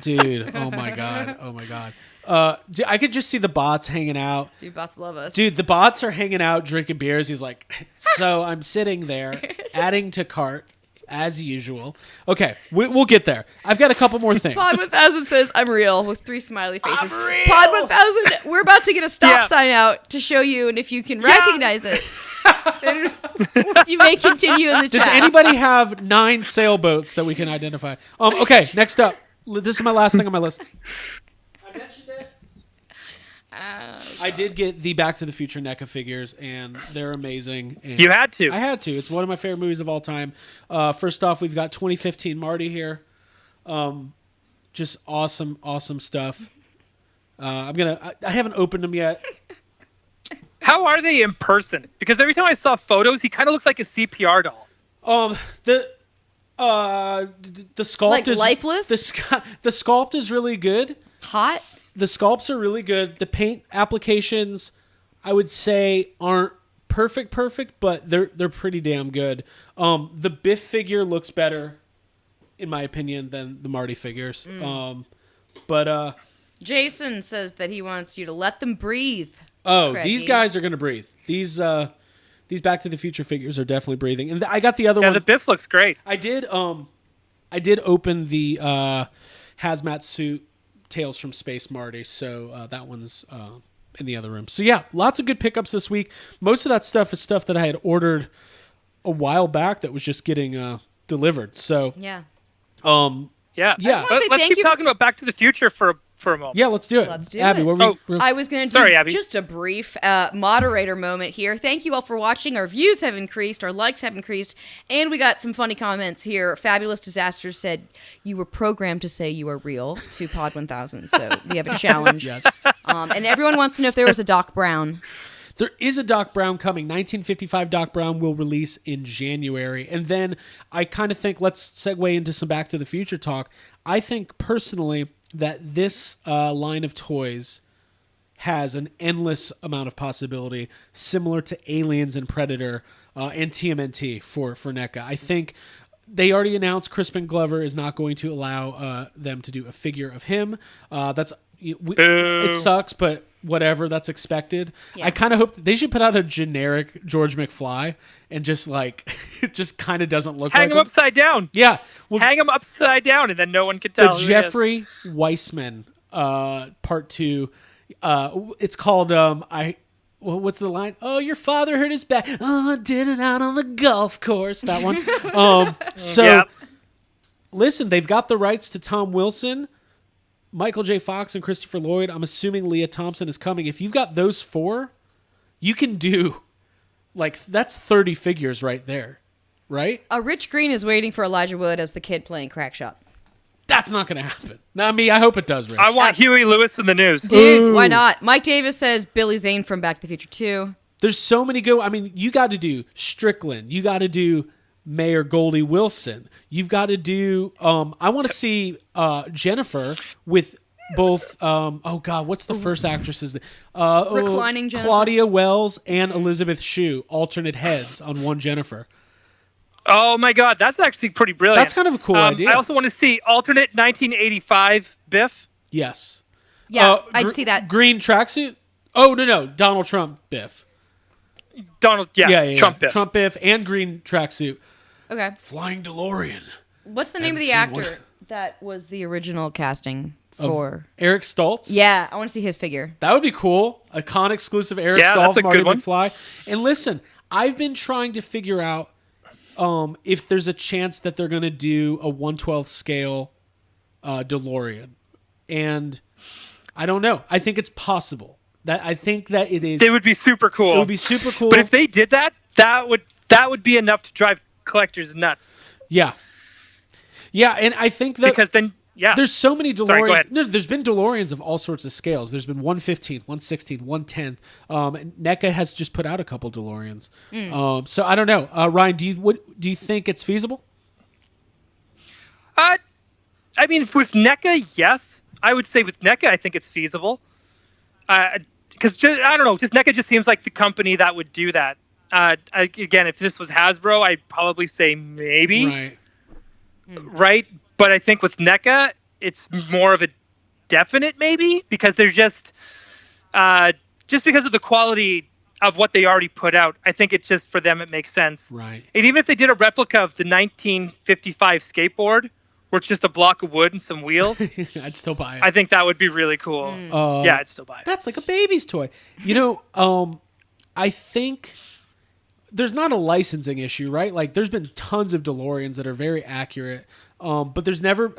Speaker 1: Dude. Oh my god. Dude, I could just see the bots hanging out.
Speaker 2: Dude, bots love us.
Speaker 1: Dude, the bots are hanging out, drinking beers. He's like, so I'm sitting there, adding to cart, as usual. Okay, we'll get there. I've got a couple more things.
Speaker 2: Pod 1000 says, I'm real, with 3 smiley faces.
Speaker 1: I'm real!
Speaker 2: Pod 1000, we're about to get a stop sign out to show you, and if you can recognize it, then you may continue in the chat.
Speaker 1: Does anybody have 9 sailboats that we can identify? Okay, next up. This is my last thing on my list. I mentioned it. I did get the Back to the Future NECA figures, and they're amazing. And
Speaker 3: You had to.
Speaker 1: I had to. It's one of my favorite movies of all time. First off, we've got 2015 Marty here. Just awesome stuff. I haven't opened them yet.
Speaker 3: How are they in person? Because every time I saw photos, he kind of looks like a CPR doll.
Speaker 1: The sculpt
Speaker 2: Like
Speaker 1: is
Speaker 2: lifeless?
Speaker 1: The sculpt is really good.
Speaker 2: Hot?
Speaker 1: The sculpts are really good. The paint applications, I would say, aren't perfect, but they're pretty damn good. The Biff figure looks better, in my opinion, than the Marty figures. But
Speaker 2: Jason says that he wants you to let them breathe.
Speaker 1: Oh,
Speaker 2: Craigie.
Speaker 1: These guys are gonna breathe. These Back to the Future figures are definitely breathing. And I got the other one.
Speaker 3: Yeah, the Biff looks great.
Speaker 1: I did open the hazmat suit Tales from Space Marty, so that one's in the other room. So yeah, lots of good pickups this week. Most of that stuff is stuff that I had ordered a while back that was just getting delivered. So
Speaker 2: yeah.
Speaker 3: Yeah. Let's keep talking about Back to the Future for a moment.
Speaker 1: Yeah, let's do it.
Speaker 2: Let's do
Speaker 1: Abby,
Speaker 2: it.
Speaker 1: What
Speaker 2: I was going to do just a brief moderator moment here. Thank you all for watching. Our views have increased. Our likes have increased. And we got some funny comments here. Fabulous Disasters said, you were programmed to say you are real to Pod 1000. So we have a challenge.
Speaker 1: Yes.
Speaker 2: And everyone wants to know if there was a Doc Brown.
Speaker 1: There is a Doc Brown coming. 1955 Doc Brown will release in January. And then I kind of think, let's segue into some Back to the Future talk. I think personally that this line of toys has an endless amount of possibility, similar to Aliens and Predator and TMNT for NECA. I think they already announced Crispin Glover is not going to allow them to do a figure of him. It sucks, but whatever, that's expected. Yeah. I kind of hope they should put out a generic George McFly and just it just kind of doesn't look
Speaker 3: hang
Speaker 1: like
Speaker 3: him upside down.
Speaker 1: Yeah.
Speaker 3: Well, hang him upside down and then no one can tell.
Speaker 1: The Jeffrey Weissman part 2. It's called what's the line? Oh, your father hurt his back. Oh, I did it out on the golf course. That one. Listen, they've got the rights to Tom Wilson, Michael J. Fox, and Christopher Lloyd. I'm assuming Leah Thompson is coming. If you've got those 4, you can do that's 30 figures right there, right?
Speaker 2: Rich Green is waiting for Elijah Wood as the kid playing Crack Shop.
Speaker 1: That's not going to happen. I hope it does, Rich.
Speaker 3: I want Huey Lewis in the news.
Speaker 2: Dude, Ooh. Why not? Mike Davis says Billy Zane from Back to the Future 2.
Speaker 1: There's so many you got to do Strickland. You got to do Mayor Goldie Wilson. You've got to do... I want to see Jennifer with both... what's the first actress's name?
Speaker 2: Reclining Jennifer.
Speaker 1: Claudia Wells and Elizabeth Shue, alternate heads on one Jennifer.
Speaker 3: Oh my God, that's actually pretty brilliant.
Speaker 1: That's kind of a cool idea.
Speaker 3: I also want to see alternate 1985 Biff.
Speaker 1: Yes.
Speaker 2: Yeah, I'd see that.
Speaker 1: Green tracksuit? Oh, no. Donald Trump Biff.
Speaker 3: Trump Biff.
Speaker 1: Trump Biff and green tracksuit.
Speaker 2: Okay.
Speaker 1: Flying DeLorean.
Speaker 2: What's the name of the actor that was the original casting for?
Speaker 1: Eric Stoltz?
Speaker 2: Yeah, I want to see his figure.
Speaker 1: That would be cool. A con exclusive Eric Stoltz, Marty McFly. And listen, I've been trying to figure out if there's a chance that they're going to do a 1/12 scale DeLorean. And I don't know. I think it's possible. I think that it is.
Speaker 3: They would be super cool.
Speaker 1: It would be super cool.
Speaker 3: But if they did that, that would be enough to drive collectors nuts.
Speaker 1: Yeah. Yeah, and I think that...
Speaker 3: Because then... Yeah.
Speaker 1: There's so many DeLoreans.
Speaker 3: Sorry, go ahead.
Speaker 1: No, there's been DeLoreans of all sorts of scales. There's been 1/15, 1/16, 1/10. NECA has just put out a couple DeLoreans. So I don't know. Ryan, do you think it's feasible?
Speaker 3: I mean, with NECA, yes. I would say with NECA, I think it's feasible. Because I don't know, just NECA just seems like the company that would do that. Again, if this was Hasbro, I'd probably say maybe.
Speaker 1: Right.
Speaker 3: Right. But I think with NECA, it's more of a definite maybe, because they're just because of the quality of what they already put out. I think it's just for them, it makes sense.
Speaker 1: Right.
Speaker 3: And even if they did a replica of the 1955 skateboard, where it's just a block of wood and some wheels,
Speaker 1: I'd still buy it.
Speaker 3: I think that would be really cool. Yeah, I'd still buy it.
Speaker 1: That's like a baby's toy. I think there's not a licensing issue, right? Like, there's been tons of DeLoreans that are very accurate. But there's never,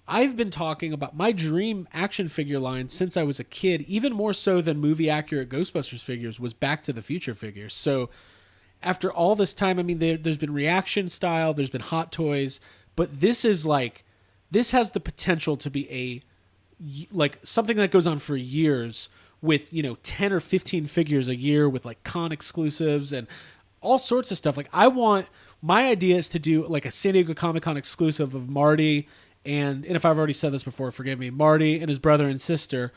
Speaker 1: I've been talking about my dream action figure line since I was a kid, even more so than movie accurate Ghostbusters figures, was Back to the Future figures. So after all this time, there's been reaction style, there's been Hot Toys, but this has the potential to be something that goes on for years with, 10 or 15 figures a year with con exclusives and all sorts of stuff. My idea is to do a San Diego Comic-Con exclusive of Marty and if I've already said this before, forgive me, Marty and his brother and sister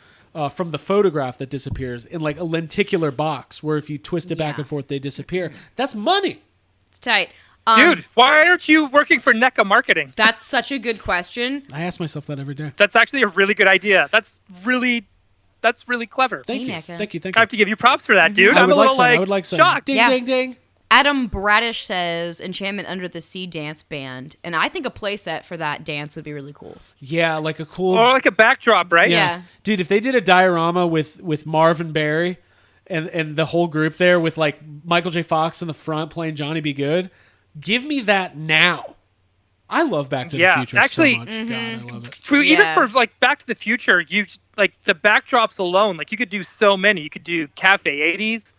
Speaker 1: from the photograph that disappears in a lenticular box where if you twist it back and forth, they disappear. That's money.
Speaker 2: It's tight.
Speaker 3: Dude, why aren't you working for NECA marketing?
Speaker 2: That's such a good question.
Speaker 1: I ask myself that every day.
Speaker 3: That's actually a really good idea. That's really clever.
Speaker 1: Thank you.
Speaker 2: NECA.
Speaker 1: Thank you.
Speaker 3: I have to give you props for that, dude.
Speaker 1: I'm a little
Speaker 3: I
Speaker 1: would like some.
Speaker 3: shocked.
Speaker 1: Ding, ding, ding.
Speaker 2: Adam Bradish says Enchantment Under the Sea dance band, and I think a playset for that dance would be really cool.
Speaker 1: Yeah, like a cool,
Speaker 3: or like a backdrop, right?
Speaker 2: Yeah.
Speaker 1: Dude, if they did a diorama with Marvin Berry and the whole group there with Michael J. Fox in the front playing Johnny B. Good, give me that now. I love Back to the Future
Speaker 3: actually,
Speaker 1: so much. God, I love it.
Speaker 3: Even for Back to the Future, you the backdrops alone, you could do so many. You could do Cafe 80s.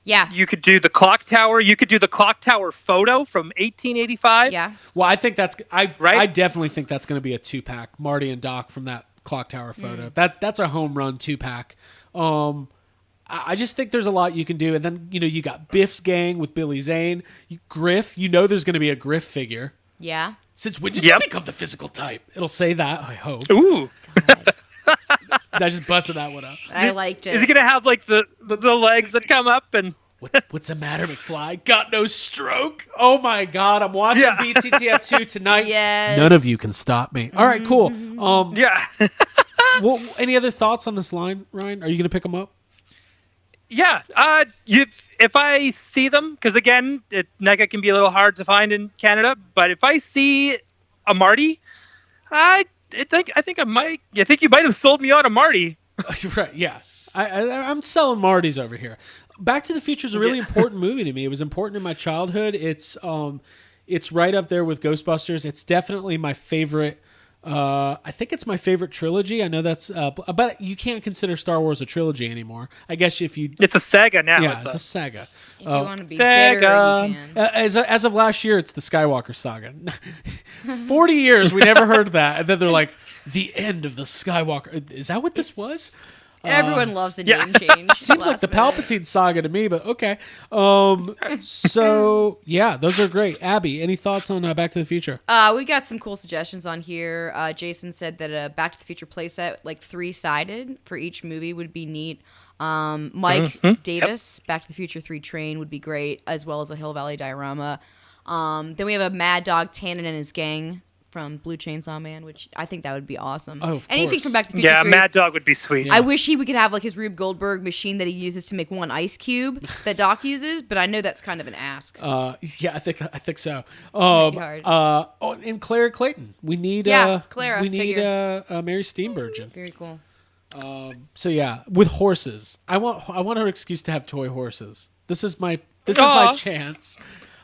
Speaker 2: Yeah.
Speaker 3: You could do the clock tower. You could do the clock tower photo from 1885.
Speaker 2: Yeah.
Speaker 1: Well, I think I definitely think that's going to be a 2-pack. Marty and Doc from that clock tower photo. That's a home run 2-pack. I just think there's a lot you can do. And then, you got Biff's gang with Billy Zane. Griff, there's going to be a Griff figure.
Speaker 2: Yeah.
Speaker 1: Since when did you become the physical type? It'll say that, I hope.
Speaker 3: Ooh.
Speaker 1: I just busted that one up.
Speaker 2: I liked it.
Speaker 3: Is he going to have, like, the legs that come up and...
Speaker 1: What's the matter, McFly? Got no stroke? Oh, my God. I'm watching BTTF 2 tonight.
Speaker 2: Yes.
Speaker 1: None of you can stop me. All right, cool.
Speaker 3: Yeah.
Speaker 1: Well, any other thoughts on this line, Ryan? Are you going to pick them up?
Speaker 3: Yeah. If I see them, because again, NECA can be a little hard to find in Canada, but if I see a Marty, I think you might have sold me on a Marty.
Speaker 1: Right? Yeah. I'm selling Martys over here. Back to the Future is a really important movie to me. It was important in my childhood. It's right up there with Ghostbusters. It's definitely my favorite. I think it's my favorite trilogy. I know that's, but you can't consider Star Wars a trilogy anymore. I guess if you,
Speaker 3: it's a saga now.
Speaker 1: Yeah, it's a saga.
Speaker 2: If you want to be bitter, you can.
Speaker 1: As of last year, it's the Skywalker saga. 40 years we never heard that, and then they're like, the end of the Skywalker. Is that what this was?
Speaker 2: Everyone loves a name change.
Speaker 1: Seems like the Palpatine saga to me, but okay. So yeah, those are great. Abby, any thoughts on Back to the Future?
Speaker 2: We got some cool suggestions on here. Jason said that a Back to the Future playset, like 3-sided for each movie, would be neat. Mike Davis, Back to the Future 3 train would be great, as well as a Hill Valley diorama. Then we have a Mad Dog Tannen and his gang from Blue Chainsaw Man, which I think that would be awesome.
Speaker 1: Oh, of
Speaker 2: Anything
Speaker 1: course.
Speaker 2: from Back to the Future 3.
Speaker 3: Yeah, Mad Dog would be sweet.
Speaker 1: Yeah.
Speaker 2: I wish we could have like his Rube Goldberg machine that he uses to make one ice cube that Doc uses, but I know that's kind of an ask.
Speaker 1: Yeah, I think so.
Speaker 2: Might be hard.
Speaker 1: And Clara Clayton. We need
Speaker 2: Clara.
Speaker 1: We need Mary Steenburgen.
Speaker 2: Very cool.
Speaker 1: So yeah, with horses. I want her excuse to have toy horses. This is my chance.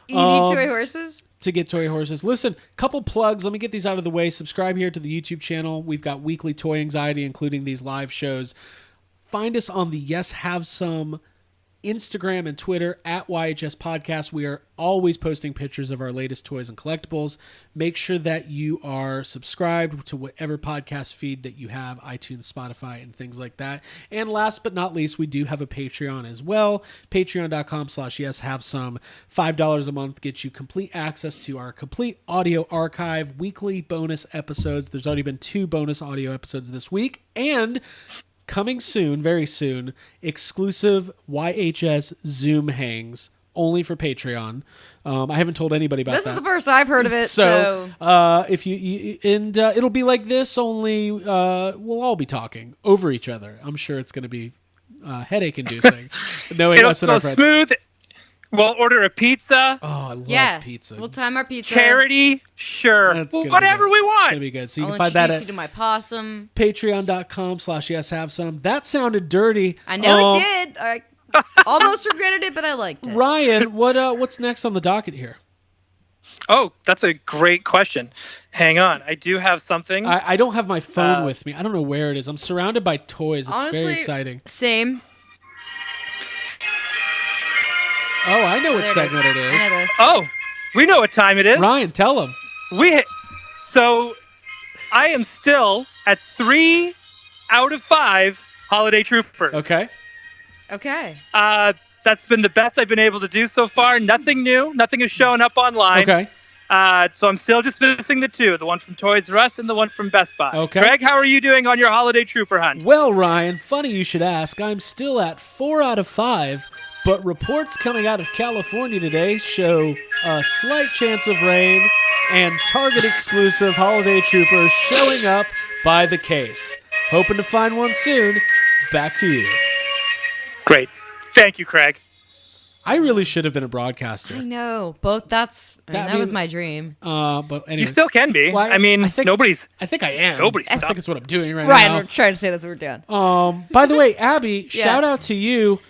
Speaker 2: You need toy horses?
Speaker 1: To get toy horses. Listen, couple plugs. Let me get these out of the way. Subscribe here to the YouTube channel. We've got weekly Toy Anxiety, including these live shows. Find us on the Yes Have Some Instagram and Twitter at YHS Podcast. We are always posting pictures of our latest toys and collectibles. Make sure that you are subscribed to whatever podcast feed that you have, iTunes, Spotify, and things like that. And last but not least, we do have a Patreon as well. Patreon.com/YesHaveSome. $5 a month gets you complete access to our complete audio archive, weekly bonus episodes. There's already been 2 bonus audio episodes this week. And coming soon, very soon, exclusive YHS Zoom hangs only for Patreon. I haven't told anybody about that.
Speaker 2: This is the first I've heard of it. So
Speaker 1: if you it'll be like this. Only we'll all be talking over each other. I'm sure it's going to be headache inducing. Knowing us and our friends.
Speaker 3: Smooth. We'll order a pizza.
Speaker 1: Oh, I love pizza.
Speaker 2: We'll time our pizza.
Speaker 3: Charity, sure. Well, whatever we want.
Speaker 1: It's going to be good. So you
Speaker 2: I'll
Speaker 1: can find that
Speaker 2: introduce you to my possum.
Speaker 1: Patreon.com/YesHaveSome. That sounded dirty.
Speaker 2: I know it did. I almost regretted it, but I liked it.
Speaker 1: Ryan, what's next on the docket here?
Speaker 3: Oh, that's a great question. Hang on. I do have something.
Speaker 1: I don't have my phone with me. I don't know where it is. I'm surrounded by toys. It's
Speaker 2: honestly,
Speaker 1: very exciting.
Speaker 2: Same.
Speaker 1: Oh, I know what segment it is.
Speaker 3: Oh, we know what time it is.
Speaker 1: Ryan, tell them.
Speaker 3: So I am still at 3 out of 5 Holiday Troopers.
Speaker 1: Okay.
Speaker 3: That's been the best I've been able to do so far. Nothing new. Nothing has shown up online.
Speaker 1: Okay.
Speaker 3: So I'm still just missing the 2, the one from Toys R Us and the one from Best Buy.
Speaker 1: Okay.
Speaker 3: Greg, how are you doing on your Holiday Trooper hunt?
Speaker 1: Well, Ryan, funny you should ask. I'm still at 4 out of 5, but reports coming out of California today show a slight chance of rain and Target exclusive Holiday Troopers showing up by the case. Hoping to find one soon. Back to you.
Speaker 3: Great. Thank you, Craig.
Speaker 1: I really should have been a broadcaster.
Speaker 2: I know. That was my dream.
Speaker 1: But anyway.
Speaker 3: You still can be.
Speaker 1: Well,
Speaker 3: I think nobody's...
Speaker 1: I think I am.
Speaker 3: Nobody's
Speaker 1: I think it's what I'm doing right
Speaker 2: Ryan,
Speaker 1: now.
Speaker 2: we're trying to say that's what we're doing.
Speaker 1: By the way, Abby, shout out to you.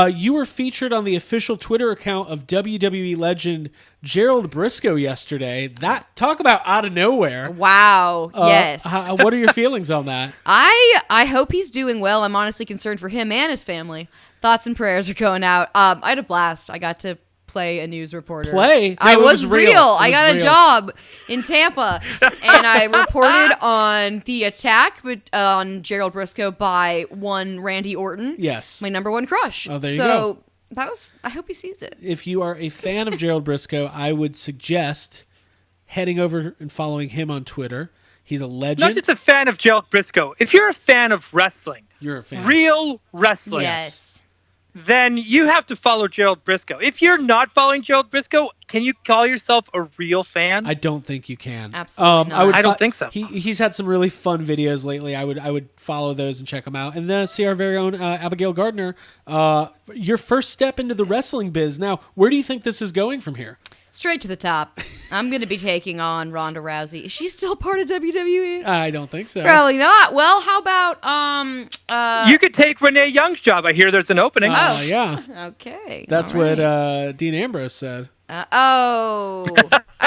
Speaker 1: You were featured on the official Twitter account of WWE legend Gerald Briscoe yesterday. Talk about out of nowhere.
Speaker 2: Wow. Yes.
Speaker 1: What are your feelings on that?
Speaker 2: I hope he's doing well. I'm honestly concerned for him and his family. Thoughts and prayers are going out. I had a blast. I got to play a news reporter.
Speaker 1: Play? No,
Speaker 2: I was real. I got
Speaker 1: real.
Speaker 2: a job in Tampa, and I reported on the attack on Gerald Briscoe by one Randy Orton.
Speaker 1: Yes.
Speaker 2: My number one crush.
Speaker 1: Oh, there you go.
Speaker 2: So I hope he sees it.
Speaker 1: If you are a fan of Gerald Briscoe, I would suggest heading over and following him on Twitter. He's a legend.
Speaker 3: Not just a fan of Gerald Briscoe. If you're a fan of wrestling,
Speaker 1: you're a fan.
Speaker 3: Real wrestling.
Speaker 2: Yes.
Speaker 3: Then you have to follow Gerald Briscoe. If you're not following Gerald Briscoe, can you call yourself a real fan?
Speaker 1: I don't think you can.
Speaker 2: Absolutely not.
Speaker 3: I don't think so.
Speaker 1: He's had some really fun videos lately. I would follow those and check them out. And then see our very own Abigail Gardner. Your first step into the wrestling biz. Now, where do you think this is going from here?
Speaker 2: Straight to the top. I'm going to be taking on Ronda Rousey. Is she still part of WWE?
Speaker 1: I don't think so.
Speaker 2: Probably not. Well, how about
Speaker 3: you could take Renee Young's job. I hear there's an opening.
Speaker 2: Oh.
Speaker 1: Yeah.
Speaker 2: Okay.
Speaker 1: That's
Speaker 2: all right.
Speaker 1: what Dean Ambrose said.
Speaker 2: I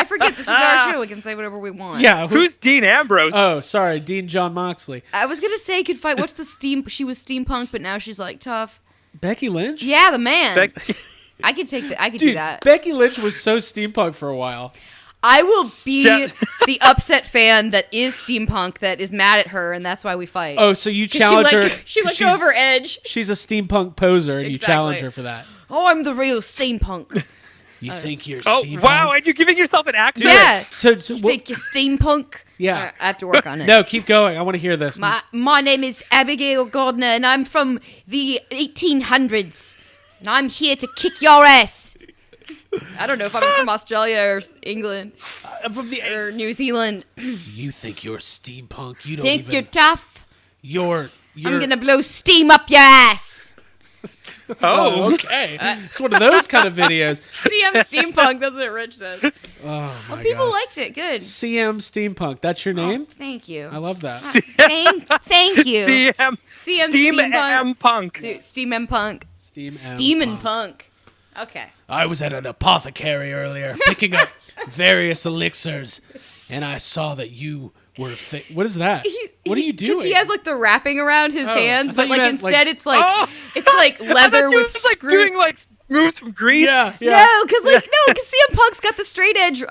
Speaker 2: forget this is our show. We can say whatever we want.
Speaker 1: Yeah.
Speaker 3: Who's Dean Ambrose?
Speaker 1: Oh, sorry, Dean John Moxley.
Speaker 2: I was gonna say could fight. What's the steam? She was steampunk, but now she's like tough.
Speaker 1: Becky Lynch?
Speaker 2: Yeah, the man. I could take that. I could do that.
Speaker 1: Becky Lynch was so steampunk for a while.
Speaker 2: I will be the upset fan that is steampunk that is mad at her, and that's why we fight.
Speaker 1: Oh, so you challenge her?
Speaker 2: She went over edge.
Speaker 1: She's a steampunk poser, and you challenge her for that.
Speaker 2: Oh, I'm the real steampunk.
Speaker 1: You think you're
Speaker 3: Oh,
Speaker 1: steampunk?
Speaker 3: wow, and you're giving yourself an accent?
Speaker 2: Yeah.
Speaker 1: So,
Speaker 2: You think you're steampunk?
Speaker 1: Yeah.
Speaker 2: Right, I have to work on it.
Speaker 1: No, keep going. I want to hear this.
Speaker 2: My name is Abigail Gardner, and I'm from the 1800s, and I'm here to kick your ass. I don't know if I'm from Australia or England
Speaker 1: I'm from the
Speaker 2: or New Zealand.
Speaker 1: You think you're steampunk? You don't
Speaker 2: Think
Speaker 1: even.
Speaker 2: you're tough?
Speaker 1: You're.
Speaker 2: I'm gonna blow steam up your ass.
Speaker 1: Oh, okay. It's one of those kind of videos.
Speaker 2: CM Steampunk, that's what Rich says.
Speaker 1: Oh my
Speaker 2: People
Speaker 1: God.
Speaker 2: liked it. Good.
Speaker 1: CM Steampunk. That's your name?
Speaker 2: Thank you.
Speaker 1: I love that.
Speaker 2: Thank you.
Speaker 3: CM
Speaker 2: Steam
Speaker 3: M Punk.
Speaker 2: Dude, Steam M Punk.
Speaker 1: Steam
Speaker 2: and Punk. Okay.
Speaker 1: I was at an apothecary earlier picking up various elixirs, and I saw that you were. What is that? What are you doing?
Speaker 2: Because he has like the wrapping around his hands, but like instead it's like
Speaker 3: I
Speaker 2: leather
Speaker 3: thought you
Speaker 2: with
Speaker 3: was, like
Speaker 2: screws.
Speaker 3: doing like moves from Greece.
Speaker 1: Yeah.
Speaker 2: No, because CM Punk's got the straight edge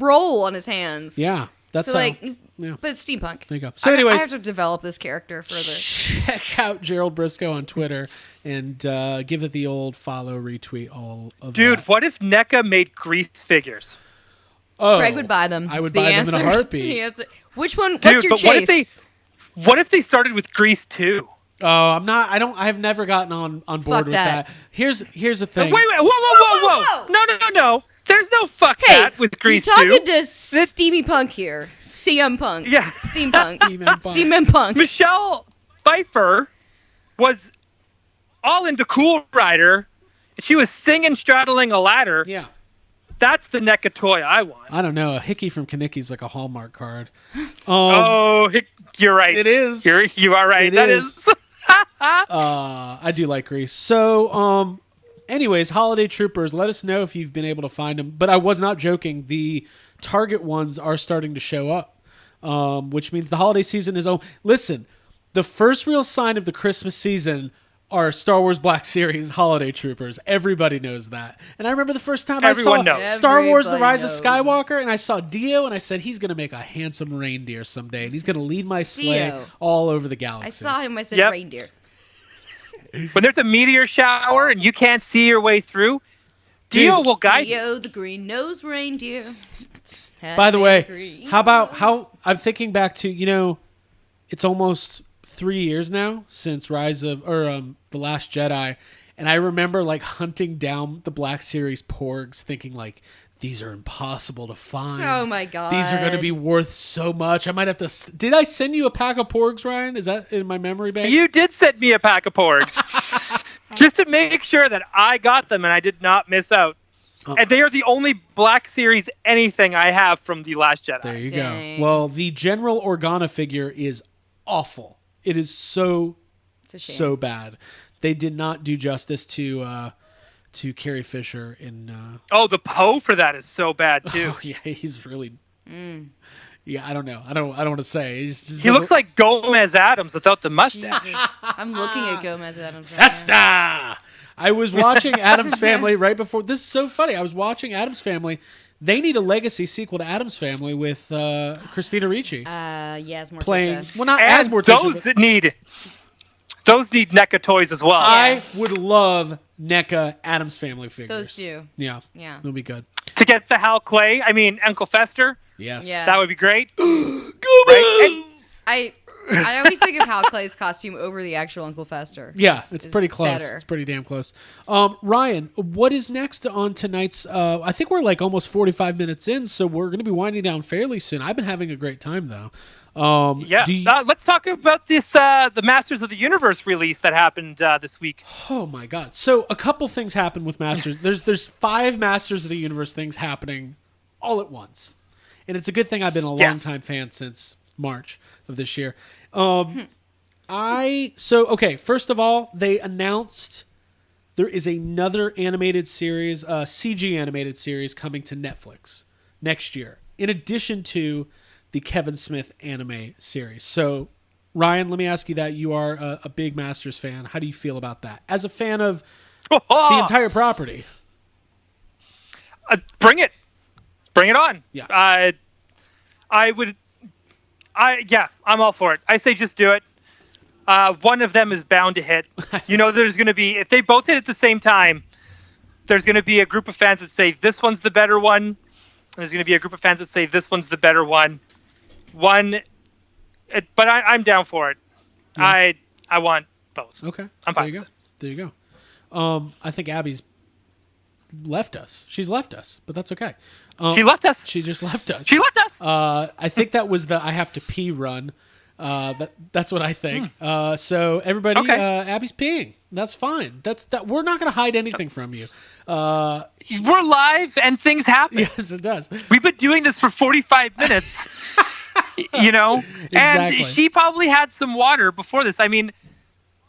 Speaker 2: roll on his hands.
Speaker 1: Yeah, that's
Speaker 2: So
Speaker 1: how,
Speaker 2: like,
Speaker 1: yeah.
Speaker 2: but it's steampunk.
Speaker 1: There you go. So, anyways,
Speaker 2: I have to develop this character further.
Speaker 1: check out Gerald Briscoe on Twitter and give it the old follow, retweet, all of
Speaker 3: Dude,
Speaker 1: that.
Speaker 3: what if NECA made Greece figures?
Speaker 1: Oh,
Speaker 2: Greg would buy them.
Speaker 1: I would
Speaker 2: It's the
Speaker 1: buy them in a
Speaker 2: answer.
Speaker 1: heartbeat.
Speaker 2: The answer. Which one?
Speaker 3: Dude,
Speaker 2: What's your
Speaker 3: but
Speaker 2: chase?
Speaker 3: what if they started with Greece too?
Speaker 1: Oh, I'm not. I've never gotten on board
Speaker 2: Fuck
Speaker 1: with
Speaker 2: that.
Speaker 1: that. Here's the thing.
Speaker 3: Wait, whoa. No. There's no fuck that with Greece
Speaker 2: you're talking
Speaker 3: too.
Speaker 2: to Steamy Punk here. CM Punk.
Speaker 3: Yeah.
Speaker 2: Steampunk.
Speaker 1: Steampunk.
Speaker 2: Steampunk.
Speaker 3: Michelle Pfeiffer was all into Cool Rider. She was singing straddling a ladder.
Speaker 1: Yeah.
Speaker 3: That's the NECA toy I want.
Speaker 1: I don't know. A hickey from Kanicki's like a Hallmark card.
Speaker 3: You're right.
Speaker 1: It is.
Speaker 3: You are right. That is.
Speaker 1: I do like Grease. So, anyways, Holiday Troopers, let us know if you've been able to find them. But I was not joking. The Target ones are starting to show up, which means the holiday season is over. Listen, the first real sign of the Christmas season are Star Wars Black Series Holiday Troopers. Everybody knows that. And I remember the first time
Speaker 3: Everyone
Speaker 1: I saw
Speaker 3: knows.
Speaker 1: Star Wars The
Speaker 2: Everybody
Speaker 1: Rise of Skywalker, and I saw Dio, and I said, he's going to make a handsome reindeer someday, and he's going to lead my sleigh
Speaker 2: Dio.
Speaker 1: all over the galaxy.
Speaker 2: I saw him. I said
Speaker 3: Yep.
Speaker 2: reindeer.
Speaker 3: When there's a meteor shower and you can't see your way through, Dio will guide you.
Speaker 2: Dio, the green-nosed reindeer.
Speaker 1: By the way,
Speaker 2: Green.
Speaker 1: how I'm thinking back to, it's almost 3 years now since The Last Jedi, and I remember like hunting down the Black Series Porgs, thinking like, these are impossible to find.
Speaker 2: Oh my god.
Speaker 1: These are going to be worth so much. I might have to. Did I send you a pack of Porgs, Ryan? Is that in my memory bank?
Speaker 3: You did send me a pack of Porgs. Just to make sure that I got them and I did not miss out. And they are the only Black Series anything I have from The Last Jedi.
Speaker 1: There you
Speaker 2: Dang.
Speaker 1: go. Well, the General Organa figure is awful. It is so bad. They did not do justice to Carrie Fisher in.
Speaker 3: The Poe for that is so bad too.
Speaker 1: Oh, yeah, he's really. Yeah, I don't know. I don't want to say.
Speaker 3: He looks like Gomez Adams without the mustache.
Speaker 2: I'm looking at Gomez Adams. Right
Speaker 1: Festa. I was watching Addams Family right before. This is so funny. I was watching Addams Family. They need a legacy sequel to Addams Family with Christina Ricci.
Speaker 2: Yes, Morticia.
Speaker 1: Playing. Well, not as Morticia.
Speaker 3: Those need NECA toys as well.
Speaker 1: I would love NECA Addams Family figures.
Speaker 2: Those do.
Speaker 1: Yeah.
Speaker 2: Yeah.
Speaker 1: That'll be good.
Speaker 3: To get the Hal Clay, Uncle Fester.
Speaker 1: Yes.
Speaker 2: Yeah.
Speaker 3: That would be great.
Speaker 1: Right?
Speaker 2: I always think of Hal Clay's costume over the actual Uncle Fester.
Speaker 1: Yeah, it's pretty close.
Speaker 2: Better.
Speaker 1: It's pretty damn close. Ryan, what is next on tonight's? I think we're like almost 45 minutes in, so we're going to be winding down fairly soon. I've been having a great time though.
Speaker 3: Let's talk about this the Masters of the Universe release that happened this week.
Speaker 1: Oh my God! So a couple things happened with Masters. There's 5 Masters of the Universe things happening all at once, and it's a good thing I've been a long time fan since March of this year. First of all, they announced there is another animated series, CG animated series coming to Netflix next year, in addition to the Kevin Smith anime series. So, Ryan, let me ask you that. You are a big Masters fan. How do you feel about that? As a fan of the entire property.
Speaker 3: Bring it on.
Speaker 1: Yeah.
Speaker 3: I'm all for it. I say just do it. One of them is bound to hit. There's going to be, if they both hit at the same time, there's going to be a group of fans that say this one's the better one. And there's going to be a group of fans that say this one's the better one. But I'm down for it. Yeah. I want both.
Speaker 1: Okay.
Speaker 3: I'm fine.
Speaker 1: There you go. I think Abby's left us. She's left us, but that's okay.
Speaker 3: She left us.
Speaker 1: She just left us.
Speaker 3: She left us.
Speaker 1: I think that was the I have to pee run. That's what I think. So everybody,
Speaker 3: okay.
Speaker 1: Abby's peeing. That's fine. We're not going to hide anything from you.
Speaker 3: We're live and things happen.
Speaker 1: Yes, it does.
Speaker 3: We've been doing this for 45 minutes.
Speaker 1: Exactly.
Speaker 3: And she probably had some water before this.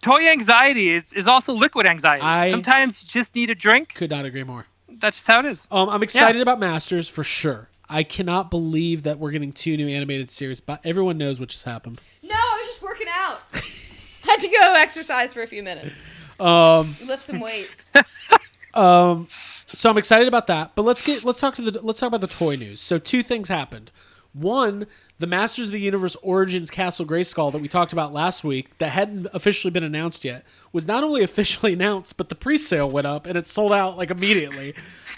Speaker 3: Toy anxiety is also liquid anxiety. Sometimes you just need a drink.
Speaker 1: Could not agree more.
Speaker 3: That's just how it is.
Speaker 1: I'm excited about Masters for sure. I cannot believe that we're getting 2 new animated series, but everyone knows what just happened.
Speaker 2: No, I was just working out. Had to go exercise for a few minutes. Lift some weights.
Speaker 1: So I'm excited about that. But let's talk about the toy news. So 2 things happened. One, the Masters of the Universe Origins Castle Grayskull that we talked about last week that hadn't officially been announced yet was not only officially announced, but the pre-sale went up and it sold out like immediately.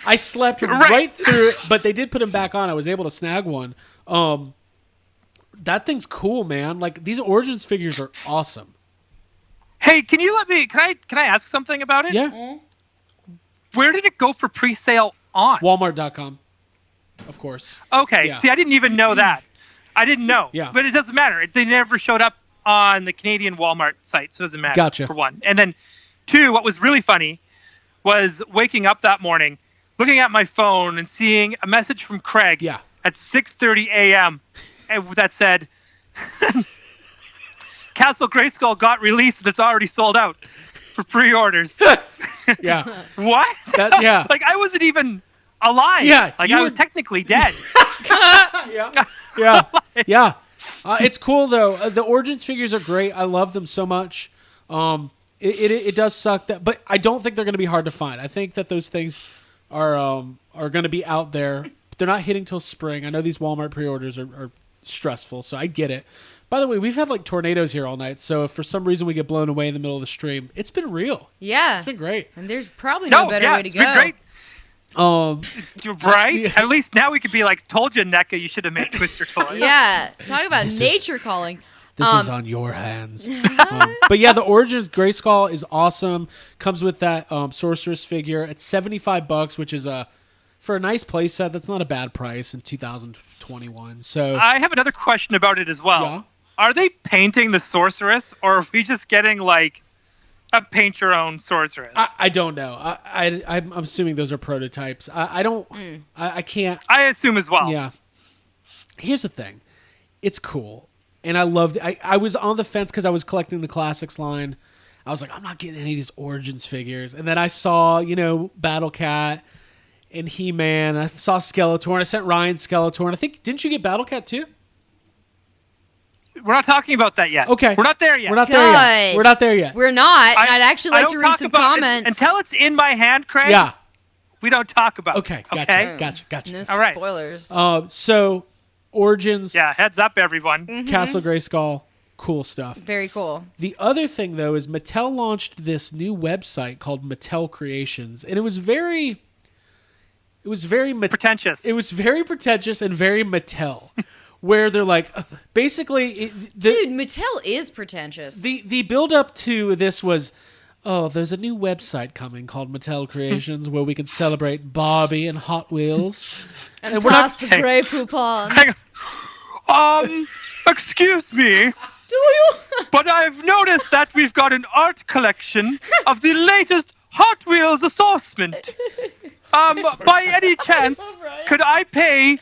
Speaker 1: I slept right through it, but they did put them back on. I was able to snag one. That thing's cool, man. Like, these Origins figures are awesome.
Speaker 3: Hey, can I ask something about it?
Speaker 1: Yeah.
Speaker 2: Mm-hmm.
Speaker 3: Where did it go for pre-sale on?
Speaker 1: Walmart.com. Of course.
Speaker 3: Okay.
Speaker 1: Yeah.
Speaker 3: See, I didn't even know that. I didn't know.
Speaker 1: Yeah.
Speaker 3: But it doesn't matter. They never showed up on the Canadian Walmart site, so it doesn't matter.
Speaker 1: Gotcha.
Speaker 3: For one. And then 2, what was really funny was waking up that morning, looking at my phone and seeing a message from Craig at 6:30 a.m. that said, Castle Grayskull got released and it's already sold out for pre-orders.
Speaker 1: Yeah.
Speaker 3: What?
Speaker 1: Yeah.
Speaker 3: Like, I wasn't even alive.
Speaker 1: Yeah.
Speaker 3: Like, I was technically dead.
Speaker 1: Yeah. Yeah. It's cool, though. The Origins figures are great. I love them so much. It does suck that, but I don't think they're going to be hard to find. I think that those things are going to be out there. But they're not hitting till spring. I know these Walmart pre-orders are stressful, so I get it. By the way, we've had like tornadoes here all night, so if for some reason we get blown away in the middle of the stream, it's been real.
Speaker 2: Yeah.
Speaker 1: It's been great.
Speaker 2: And there's probably no better way to go.
Speaker 3: It's been great. Right? Yeah. At least now we could be like, told you, Neca, you should have made Twister toys.
Speaker 2: Yeah. Talk about nature calling.
Speaker 1: This is on your hands. But yeah, the Origins Grayskull is awesome. Comes with that Sorceress figure at $75, which is for a nice playset. That's not a bad price in 2021. So
Speaker 3: I have another question about it as well.
Speaker 1: Yeah.
Speaker 3: Are they painting the Sorceress, or are we just getting like a paint your own Sorceress?
Speaker 1: I don't know. I'm assuming those are prototypes. I don't. I can't.
Speaker 3: I assume as well.
Speaker 1: Yeah. Here's the thing. It's cool. And I loved it. I was on the fence because I was collecting the Classics line. I was like, I'm not getting any of these Origins figures. And then I saw, Battle Cat and He-Man. I saw Skeletor. And I sent Ryan Skeletor. And I think, didn't you get Battle Cat too?
Speaker 3: We're not talking about that yet.
Speaker 1: Okay.
Speaker 3: We're not there yet.
Speaker 1: We're not there yet. We're not there yet.
Speaker 2: We're not. I'd actually like to read some comments.
Speaker 3: Until it's in my hand, Craig.
Speaker 1: Yeah.
Speaker 3: We don't talk about
Speaker 1: it. Okay. Gotcha.
Speaker 2: No
Speaker 3: All right.
Speaker 2: spoilers.
Speaker 1: So, Origins.
Speaker 3: Yeah, heads up, everyone.
Speaker 1: Castle Grayskull. Cool stuff.
Speaker 2: Very cool.
Speaker 1: The other thing, though, is Mattel launched this new website called Mattel Creations, and it was very
Speaker 3: pretentious.
Speaker 1: It was very pretentious and very Mattel, where they're like, basically,
Speaker 2: dude, Mattel is pretentious.
Speaker 1: The build up to this was, there's a new website coming called Mattel Creations where we can celebrate Barbie and Hot Wheels,
Speaker 2: and pass the Grey Poupon.
Speaker 3: Hang on. Excuse me.
Speaker 2: Do you?
Speaker 3: But I've noticed that we've got an art collection of the latest Hot Wheels assortment. By any chance, could I pay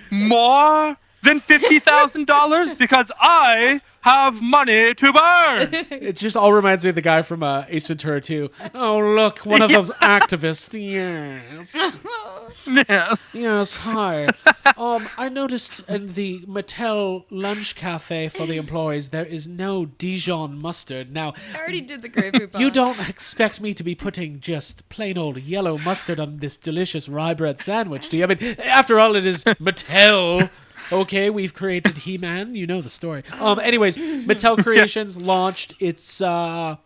Speaker 3: more than $50,000 because I have money to burn?
Speaker 1: It just all reminds me of the guy from Ace Ventura 2. Oh, look, one of those activists. Yes. Yes, hi. I noticed in the Mattel lunch cafe for the employees there is no Dijon mustard. Now,
Speaker 2: I already did the Grey Poupon.
Speaker 1: You don't expect me to be putting just plain old yellow mustard on this delicious rye bread sandwich, do you? I mean, after all, it is Mattel. Okay, we've created He-Man. You know the story. Anyways, Mattel Creations launched its a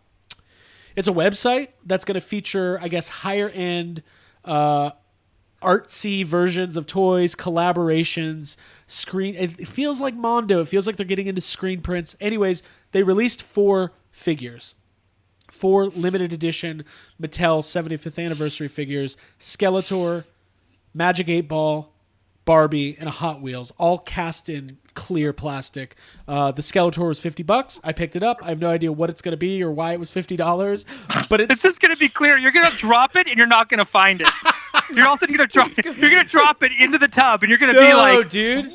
Speaker 1: website that's going to feature, I guess, higher end artsy versions of toys, collaborations, screen. It feels like Mondo. It feels like they're getting into screen prints. Anyways, they released 4 figures. 4 limited edition Mattel 75th anniversary figures: Skeletor, Magic 8 Ball, Barbie, and a Hot Wheels, all cast in clear plastic. The Skeletor was $50. I picked it up. I have no idea what it's going to be or why it was $50, but
Speaker 3: it's just going to be clear. You're going to drop it and you're not going to find it. You're also going to drop it. You're going to drop it into the tub and you're going to be like,
Speaker 1: dude,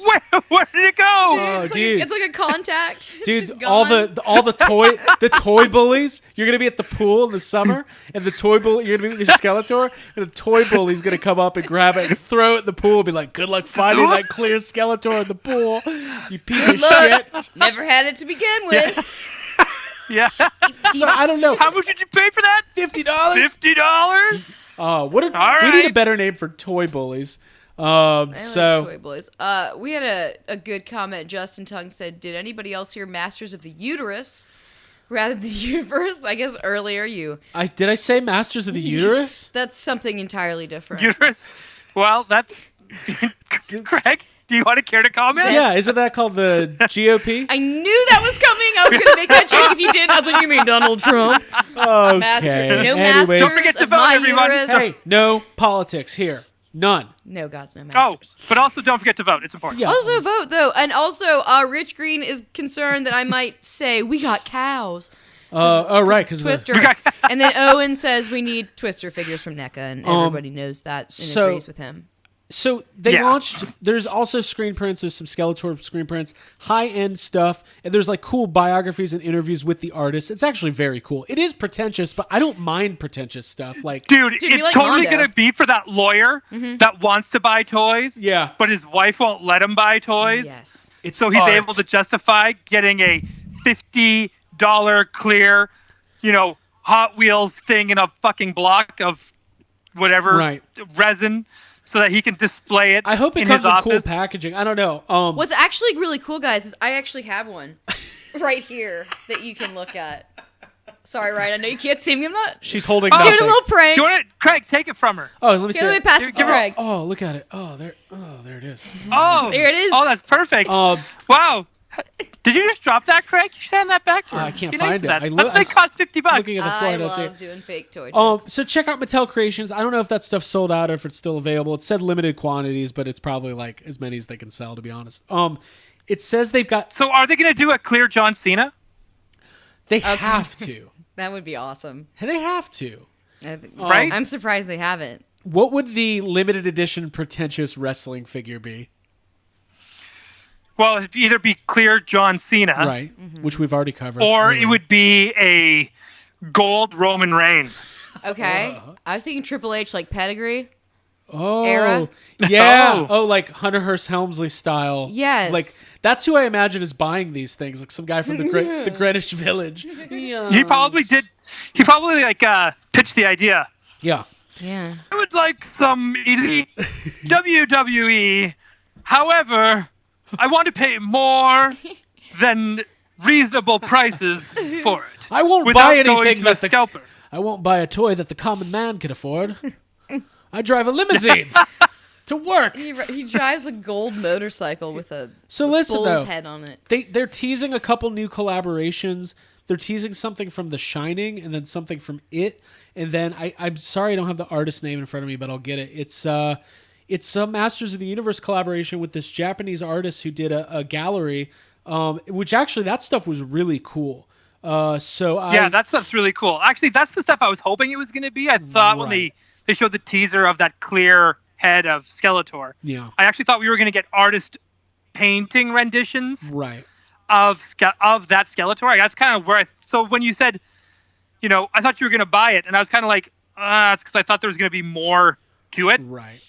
Speaker 3: where did it go?
Speaker 2: It's like a contact.
Speaker 1: Dude, all the toy bullies. You're going to be at the pool in the summer, and the toy bully, you're going to be with your Skeletor, and the toy bully's going to come up and grab it and throw it in the pool and be like, good luck finding that clear Skeletor in the pool, you piece of shit.
Speaker 2: Never had it to begin with.
Speaker 3: Yeah.
Speaker 1: So I don't know.
Speaker 3: How much did you pay for that?
Speaker 1: $50.
Speaker 3: $50?
Speaker 1: We need a better name for toy bullies.
Speaker 2: Like toy bullies. We had a good comment. Justin Tung said, "Did anybody else hear Masters of the Uterus rather than the Universe?" I guess earlier
Speaker 1: did I say Masters of the Uterus?
Speaker 2: That's something entirely different.
Speaker 3: Uterus. Well, that's Craig. Do you want to care to comment?
Speaker 1: Yeah, isn't that called the GOP?
Speaker 2: I knew that was coming. I was going to make that joke if you didn't. I was like, you mean Donald Trump?
Speaker 1: Okay.
Speaker 2: Masters
Speaker 3: don't forget to vote, everyone.
Speaker 1: Hey, no politics here. None.
Speaker 2: No gods, no masters.
Speaker 3: Oh, but also don't forget to vote. It's important.
Speaker 1: Yeah.
Speaker 2: Also vote, though. And also, Rich Green is concerned that I might say, we got cows.
Speaker 1: Right. Because
Speaker 2: Twister. And then Owen says we need Twister figures from NECA, and everybody knows that and agrees with him.
Speaker 1: So they launched, there's also screen prints, there's some Skeletor screen prints, high-end stuff, and there's like cool biographies and interviews with the artists. It's actually very cool. It is pretentious, but I don't mind pretentious stuff. Like,
Speaker 3: Dude it's like totally going to be for that lawyer that wants to buy toys, but his wife won't let him buy toys.
Speaker 2: Yes.
Speaker 3: So he's able to justify getting a $50 clear, Hot Wheels thing in a fucking block of whatever resin, so that he can display it.
Speaker 1: I hope it comes in cool packaging. I don't know.
Speaker 2: What's actually really cool, guys, is I actually have one right here that you can look at. Sorry, Ryan. I know you can't see me.
Speaker 1: She's holding nothing.
Speaker 2: Doing a little prank.
Speaker 3: Do you want it? Craig, take it from her.
Speaker 1: Oh, let me see.
Speaker 2: Let me pass it to Craig.
Speaker 1: Oh, look at it. Oh, there it is.
Speaker 3: Oh,
Speaker 2: there it is.
Speaker 3: Oh, that's perfect. Wow. Did you just drop that, Craig? You should hand that back to her.
Speaker 1: I can't find it.
Speaker 3: That thing cost $50.
Speaker 1: Looking at the floor,
Speaker 2: I love doing fake toy jokes.
Speaker 1: So check out Mattel Creations. I don't know if that stuff's sold out or if it's still available. It said limited quantities, but it's probably like as many as they can sell, to be honest. It says they've got.
Speaker 3: So are they going to do a clear John Cena?
Speaker 1: They have to.
Speaker 2: That would be awesome.
Speaker 1: They have to.
Speaker 3: Right?
Speaker 2: I'm surprised they haven't.
Speaker 1: What would the limited edition pretentious wrestling figure be?
Speaker 3: Well, it'd either be clear John Cena.
Speaker 1: Right, which we've already covered.
Speaker 3: Or it would be a gold Roman Reigns.
Speaker 2: Okay. I was thinking Triple H, like pedigree. era.
Speaker 1: Yeah. Oh, like Hunter Hearst Helmsley style.
Speaker 2: Yes.
Speaker 1: Like that's who I imagine is buying these things. Like some guy from the Greenwich Village. Yes.
Speaker 3: He probably did. He probably pitched the idea.
Speaker 1: Yeah.
Speaker 2: Yeah.
Speaker 3: I would like some elite WWE. However, I want to pay more than reasonable prices for it.
Speaker 1: I won't
Speaker 3: without
Speaker 1: buy
Speaker 3: going
Speaker 1: anything
Speaker 3: to
Speaker 1: that
Speaker 3: the scalper.
Speaker 1: I won't buy a toy that the common man can afford. I drive a limousine to work.
Speaker 2: He drives a gold motorcycle with a
Speaker 1: bull's
Speaker 2: head on it.
Speaker 1: They're teasing a couple new collaborations. They're teasing something from The Shining and then something from It. And then I'm sorry I don't have the artist name in front of me, but I'll get it. It's some Masters of the Universe collaboration with this Japanese artist who did a gallery, which actually that stuff was really cool. That stuff's really cool. Actually, that's the stuff I was hoping it was going to be. I thought when they showed the teaser of that clear head of Skeletor, I actually thought we were going to get artist painting renditions of that Skeletor. That's kind of where so when you said, I thought you were going to buy it, and I was kind of like, it's because I thought there was going to be more to it. Right.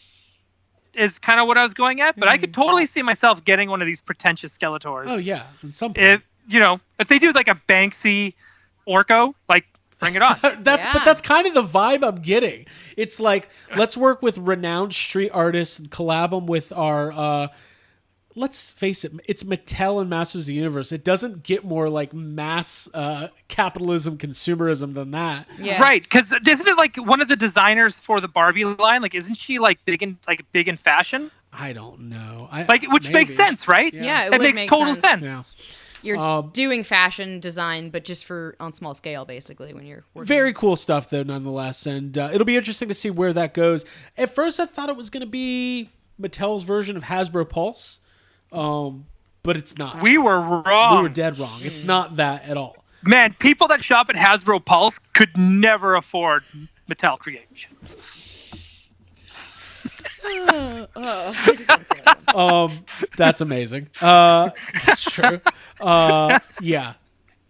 Speaker 3: Is kind of what I was going at, but I could totally see myself getting one of these pretentious Skeletors.
Speaker 1: Oh yeah, in some point.
Speaker 3: If they do like a Banksy Orko, bring it on.
Speaker 1: But that's kind of the vibe I'm getting. It's like, let's work with renowned street artists and collab them with our, let's face it, it's Mattel and Masters of the Universe. It doesn't get more like mass capitalism, consumerism than that.
Speaker 3: Yeah. Right, because isn't it like one of the designers for the Barbie line? Like, isn't she big in fashion?
Speaker 1: I don't know.
Speaker 3: Which makes sense, right?
Speaker 2: Yeah,
Speaker 3: it makes total sense.
Speaker 1: Yeah.
Speaker 2: You're doing fashion design, but just on small scale, basically, when you're working.
Speaker 1: Very cool stuff, though, nonetheless. And it'll be interesting to see where that goes. At first, I thought it was going to be Mattel's version of Hasbro Pulse, but it's not.
Speaker 3: We were wrong.
Speaker 1: We were dead wrong. It's not that at all.
Speaker 3: Man, people that shop at Hasbro Pulse could never afford Mattel creations.
Speaker 1: That's amazing. That's true. Yeah.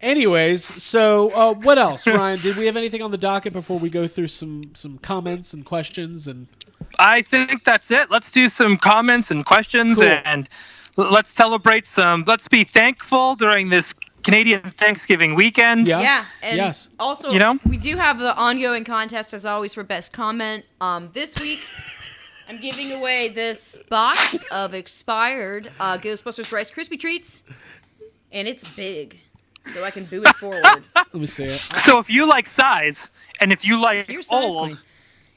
Speaker 1: Anyways, so what else, Ryan? Did we have anything on the docket before we go through some comments and questions? And
Speaker 3: I think that's it. Let's do some comments and questions, and let's celebrate some. Let's be thankful during this Canadian Thanksgiving weekend.
Speaker 2: Yeah. And also, we do have the ongoing contest as always for best comment. This week, I'm giving away this box of expired Ghostbusters Rice Krispie Treats, and it's big, so I can boo it forward.
Speaker 1: Let me see it.
Speaker 3: So if you like size, and if you like old,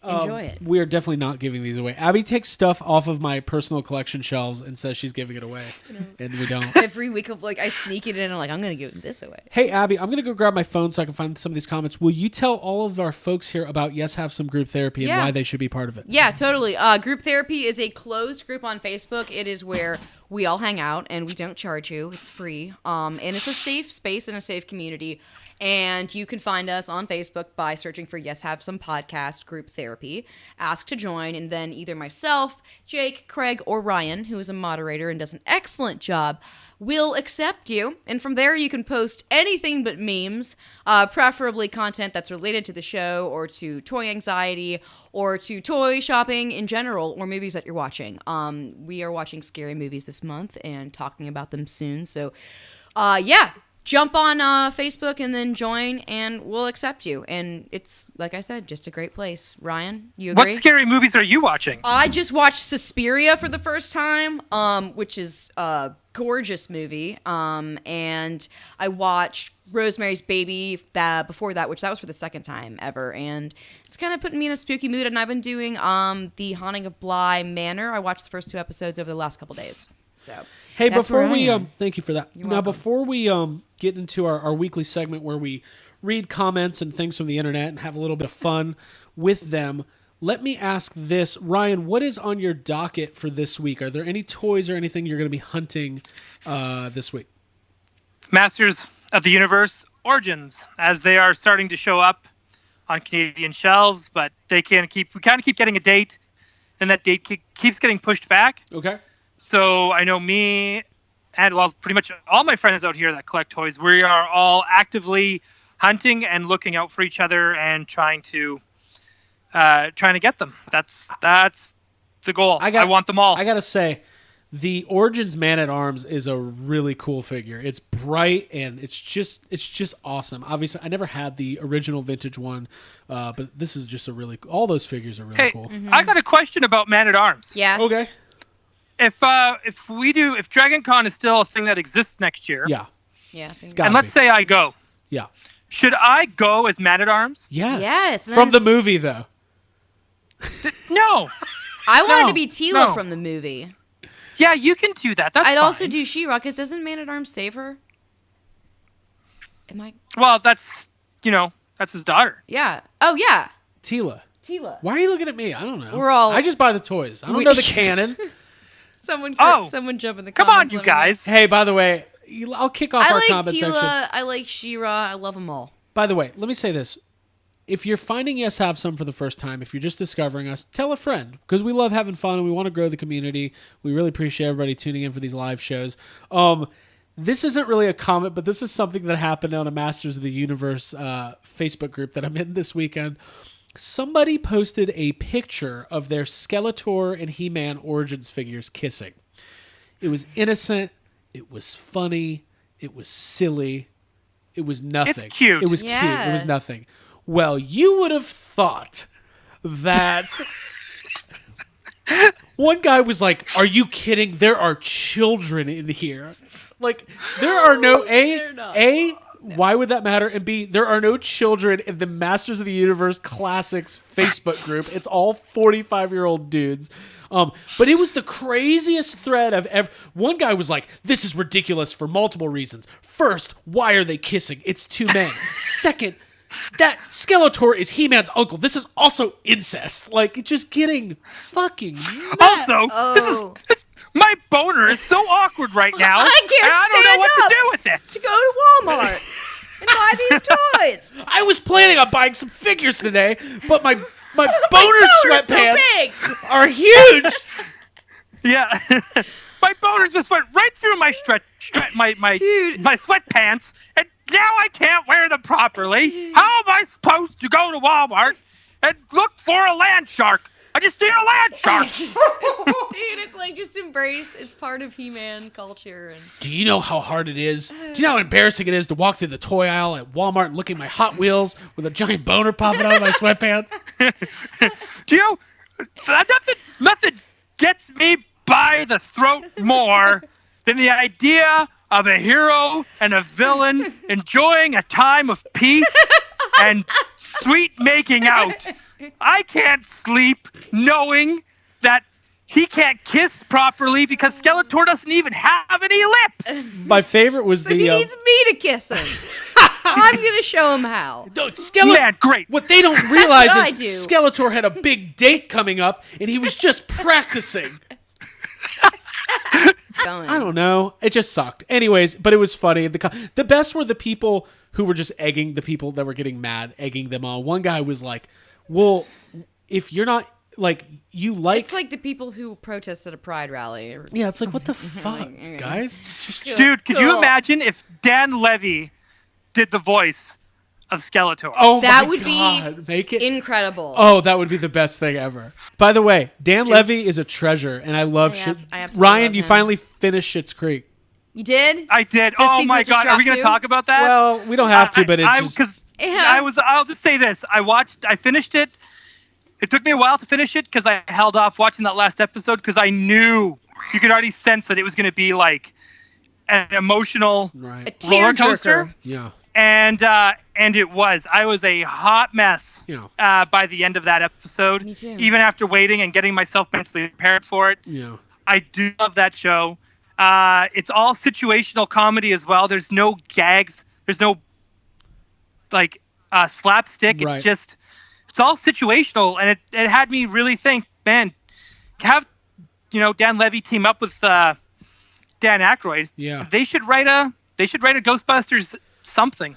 Speaker 2: enjoy it.
Speaker 1: We are definitely not giving these away. Abby takes stuff off of my personal collection shelves and says she's giving it away, and we don't.
Speaker 2: Every week, I sneak it in and I'm going to give this away.
Speaker 1: Hey, Abby, I'm going to go grab my phone so I can find some of these comments. Will you tell all of our folks here about Yes Have Some Group Therapy and why they should be part of it?
Speaker 2: Yeah, totally. Group Therapy is a closed group on Facebook. It is where we all hang out, and we don't charge you. It's free. And it's a safe space and a safe community. And you can find us on Facebook by searching for Yes Have Some Podcast Group Therapy. Ask to join, and then either myself, Jake, Craig, or Ryan, who is a moderator and does an excellent job, will accept you. And from there, you can post anything but memes, preferably content that's related to the show or to toy anxiety or to toy shopping in general or movies that you're watching. We are watching scary movies this month and talking about them soon. So, jump on Facebook and then join, and we'll accept you. And it's, like I said, just a great place. Ryan, you agree?
Speaker 3: What scary movies are you watching?
Speaker 2: I just watched Suspiria for the first time, which is a gorgeous movie. And I watched Rosemary's Baby before that, which that was for the second time ever. And it's kind of putting me in a spooky mood. And I've been doing The Haunting of Bly Manor. I watched the first 2 episodes over the last couple days. So,
Speaker 1: hey, before we thank you for that.
Speaker 2: You're
Speaker 1: now,
Speaker 2: welcome.
Speaker 1: before we get into our weekly segment where we read comments and things from the internet and have a little bit of fun with them, let me ask this, Ryan. What is on your docket for this week? Are there any toys or anything you're going to be hunting this week?
Speaker 3: Masters of the Universe Origins, as they are starting to show up on Canadian shelves, but we kind of keep getting a date, and that date keeps getting pushed back.
Speaker 1: Okay.
Speaker 3: So I know me and, pretty much all my friends out here that collect toys, we are all actively hunting and looking out for each other and trying to get them. That's the goal. I want them all.
Speaker 1: I gotta say, the Origins Man-at-Arms is a really cool figure. It's bright and it's just awesome. Obviously, I never had the original vintage one, but this is just all those figures are really cool.
Speaker 3: Mm-hmm. I got a question about Man-at-Arms.
Speaker 2: Yeah.
Speaker 1: Okay.
Speaker 3: If Dragon Con is still a thing that exists next year.
Speaker 1: Yeah.
Speaker 2: Yeah.
Speaker 3: And let's say I go.
Speaker 1: Yeah.
Speaker 3: Should I go as Man-at-Arms?
Speaker 1: Yes.
Speaker 2: Yes.
Speaker 1: From the movie, though.
Speaker 3: No.
Speaker 2: I wanted to be Tila from the movie.
Speaker 3: Yeah, you can do that. That's
Speaker 2: I'd
Speaker 3: fine.
Speaker 2: also do She-Ra, because doesn't Man-at-Arms save her? Am I?
Speaker 3: Well, that's his daughter.
Speaker 2: Yeah. Oh, yeah.
Speaker 1: Tila.
Speaker 2: Why
Speaker 1: are you looking at me? I don't know.
Speaker 2: We're all...
Speaker 1: I just buy the toys. I don't know the canon.
Speaker 2: Someone jump in the comments.
Speaker 3: Come on, you guys.
Speaker 1: Hey, by the way, I'll kick off our comment section.
Speaker 2: I like She-Ra. I love them all.
Speaker 1: By the way, let me say this. If you're finding Yes Have Some for the first time, if you're just discovering us, tell a friend, because we love having fun and we want to grow the community. We really appreciate everybody tuning in for these live shows. This isn't really a comment, but this is something that happened on a Masters of the Universe Facebook group that I'm in this weekend. Somebody posted a picture of their Skeletor and He-Man Origins figures kissing. It was innocent. It was funny. It was silly. It was nothing.
Speaker 3: It's cute.
Speaker 1: It was cute. It was nothing. Well, you would have thought that one guy was like, "Are you kidding? There are children in here." Like, there are no why would that matter? And B, there are no children in the Masters of the Universe Classics Facebook group. It's all 45-year-old dudes. But it was the craziest thread I've ever... One guy was like, this is ridiculous for multiple reasons. First, why are they kissing? It's two men. Second, that Skeletor is He-Man's uncle. This is also incest. Like, it's just getting fucking mad.
Speaker 3: Also, my boner is so awkward right now. I don't know what to do with it.
Speaker 2: To go to Walmart and buy these toys.
Speaker 1: I was planning on buying some figures today, but my boner sweatpants are huge.
Speaker 3: Yeah. My boners just went right through my my sweatpants, and now I can't wear them properly. How am I supposed to go to Walmart and look for a land shark? I just need a land shark.
Speaker 2: Dude, it's like, just embrace. It's part of He-Man culture. And...
Speaker 1: Do you know how hard it is? Do you know how embarrassing it is to walk through the toy aisle at Walmart and look at my Hot Wheels with a giant boner popping out of my sweatpants?
Speaker 3: Do you know, nothing gets me by the throat more than the idea of a hero and a villain enjoying a time of peace and sweet making out. I can't sleep knowing that he can't kiss properly because Skeletor doesn't even have any lips.
Speaker 1: My favorite was
Speaker 2: he needs me to kiss him. I'm going to show him how.
Speaker 3: Man, great.
Speaker 1: What they don't realize is Skeletor had a big date coming up and he was just practicing. I don't know. It just sucked. Anyways, but it was funny. The best were the people who were just egging the people that were getting mad, egging them on. One guy was like, well, if you're not, like, you like...
Speaker 2: It's like the people who protest at a pride rally.
Speaker 1: Yeah, it's like, what the fuck, guys?
Speaker 3: Dude, could you imagine if Dan Levy did the voice of Skeletor?
Speaker 1: Oh,
Speaker 2: that
Speaker 1: my
Speaker 2: would
Speaker 1: God.
Speaker 2: be incredible.
Speaker 1: Oh, that would be the best thing ever. By the way, Dan Levy is a treasure, and I love Ryan, you finally finished Schitt's Creek.
Speaker 2: You did?
Speaker 3: I did. Oh, my God. Are we going to talk about that?
Speaker 1: Well, we don't have to, but it's just...
Speaker 3: I'll just say this. I finished it. It took me a while to finish it because I held off watching that last episode because I knew you could already sense that it was going to be like an emotional roller coaster.
Speaker 1: Yeah.
Speaker 3: And it was. I was a hot mess by the end of that episode.
Speaker 2: Me too.
Speaker 3: Even after waiting and getting myself mentally prepared for it.
Speaker 1: Yeah.
Speaker 3: I do love that show. It's all situational comedy as well. There's no gags. There's no slapstick. It's all situational, and it had me really think, man, have Dan Levy team up with Dan Aykroyd.
Speaker 1: Yeah.
Speaker 3: They should write a Ghostbusters something.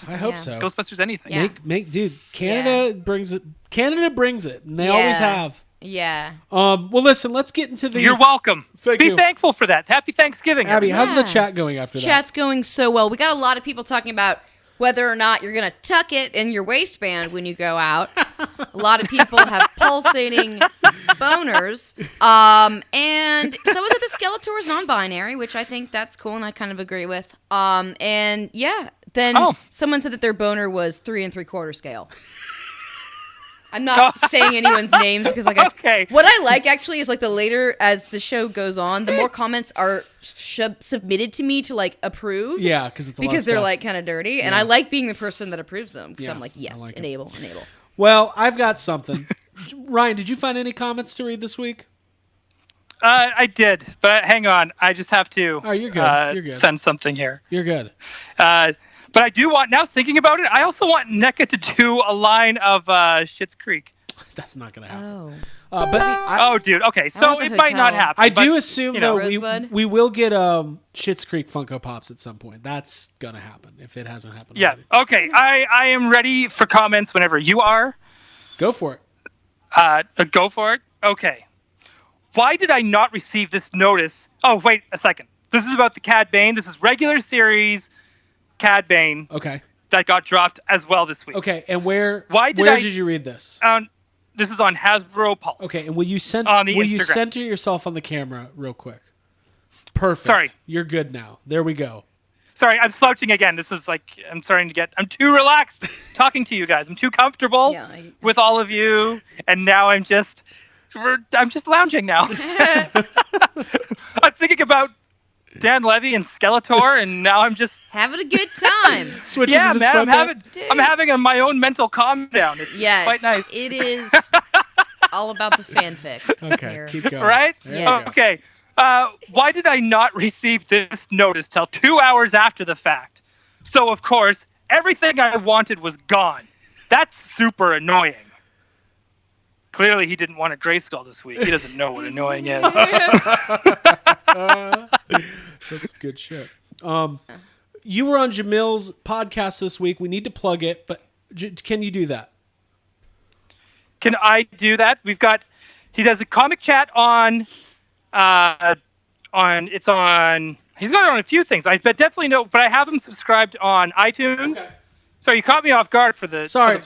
Speaker 1: I hope so.
Speaker 3: Ghostbusters anything.
Speaker 1: Yeah. Dude, Canada brings it. Canada brings it, and they always have.
Speaker 2: Yeah.
Speaker 1: Well, listen, let's get into the...
Speaker 3: You're welcome.
Speaker 1: Be
Speaker 3: thankful for that. Happy Thanksgiving,
Speaker 1: Abby, how's the chat going after that?
Speaker 2: Chat's going so well. We got a lot of people talking about whether or not you're going to tuck it in your waistband when you go out. A lot of people have pulsating boners. And someone said that Skeletor is non-binary, which I think that's cool, and I kind of agree with. And yeah, then someone said that their boner was 3 3/4 scale. I'm not saying anyone's names because, like, what I like actually is like the later as the show goes on, the more comments are submitted to me to like approve.
Speaker 1: Yeah, because
Speaker 2: they're like kind of dirty, and I like being the person that approves them because I'm like, yes, like enable.
Speaker 1: Well, I've got something. Ryan, did you find any comments to read this week?
Speaker 3: I did, but hang on, I just have to.
Speaker 1: Oh, you're good. You're good.
Speaker 3: Send something here.
Speaker 1: You're good.
Speaker 3: But I do want, now thinking about it, I also want NECA to do a line of Schitt's Creek.
Speaker 1: That's not going to happen.
Speaker 3: Oh. Dude. Okay, so it might not happen.
Speaker 1: I do assume, though, we will get Schitt's Creek Funko Pops at some point. That's going to happen if it hasn't happened already.
Speaker 3: Okay. I am ready for comments whenever you are.
Speaker 1: Go for it.
Speaker 3: Go for it? Okay. Why did I not receive this notice? Oh, wait a second. This is about the Cad Bane. This is regular series Cad Bane.
Speaker 1: Okay.
Speaker 3: That got dropped as well this week.
Speaker 1: Okay, and where did you read this?
Speaker 3: This is on Hasbro Pulse.
Speaker 1: Okay, and will you
Speaker 3: Instagram.
Speaker 1: center yourself on the camera real quick? Perfect.
Speaker 3: Sorry.
Speaker 1: You're good now. There we go.
Speaker 3: Sorry, I'm slouching again. This is like, I'm too relaxed talking to you guys. I'm too comfortable with all of you. And now I'm just lounging now. I'm thinking about Dan Levy and Skeletor, and now I'm just
Speaker 2: having a good time.
Speaker 3: Yeah, man, I'm having my own mental calm down. It's quite nice.
Speaker 2: It is all about the fanfic.
Speaker 1: Okay,
Speaker 2: here.
Speaker 1: keep going.
Speaker 3: Right?
Speaker 2: Yes.
Speaker 3: Okay. Why did I not receive this notice till 2 hours after the fact? So, of course, everything I wanted was gone. That's super annoying. Clearly, he didn't want a Grayskull this week. He doesn't know what annoying is.
Speaker 1: That's good shit. You were on Jamil's podcast this week. We need to plug it, but can you do that?
Speaker 3: Can I do that? He does a comic chat on, he's got it on a few things. I definitely know, but I have him subscribed on iTunes. Okay. Sorry, you caught me off guard for the
Speaker 1: Sorry.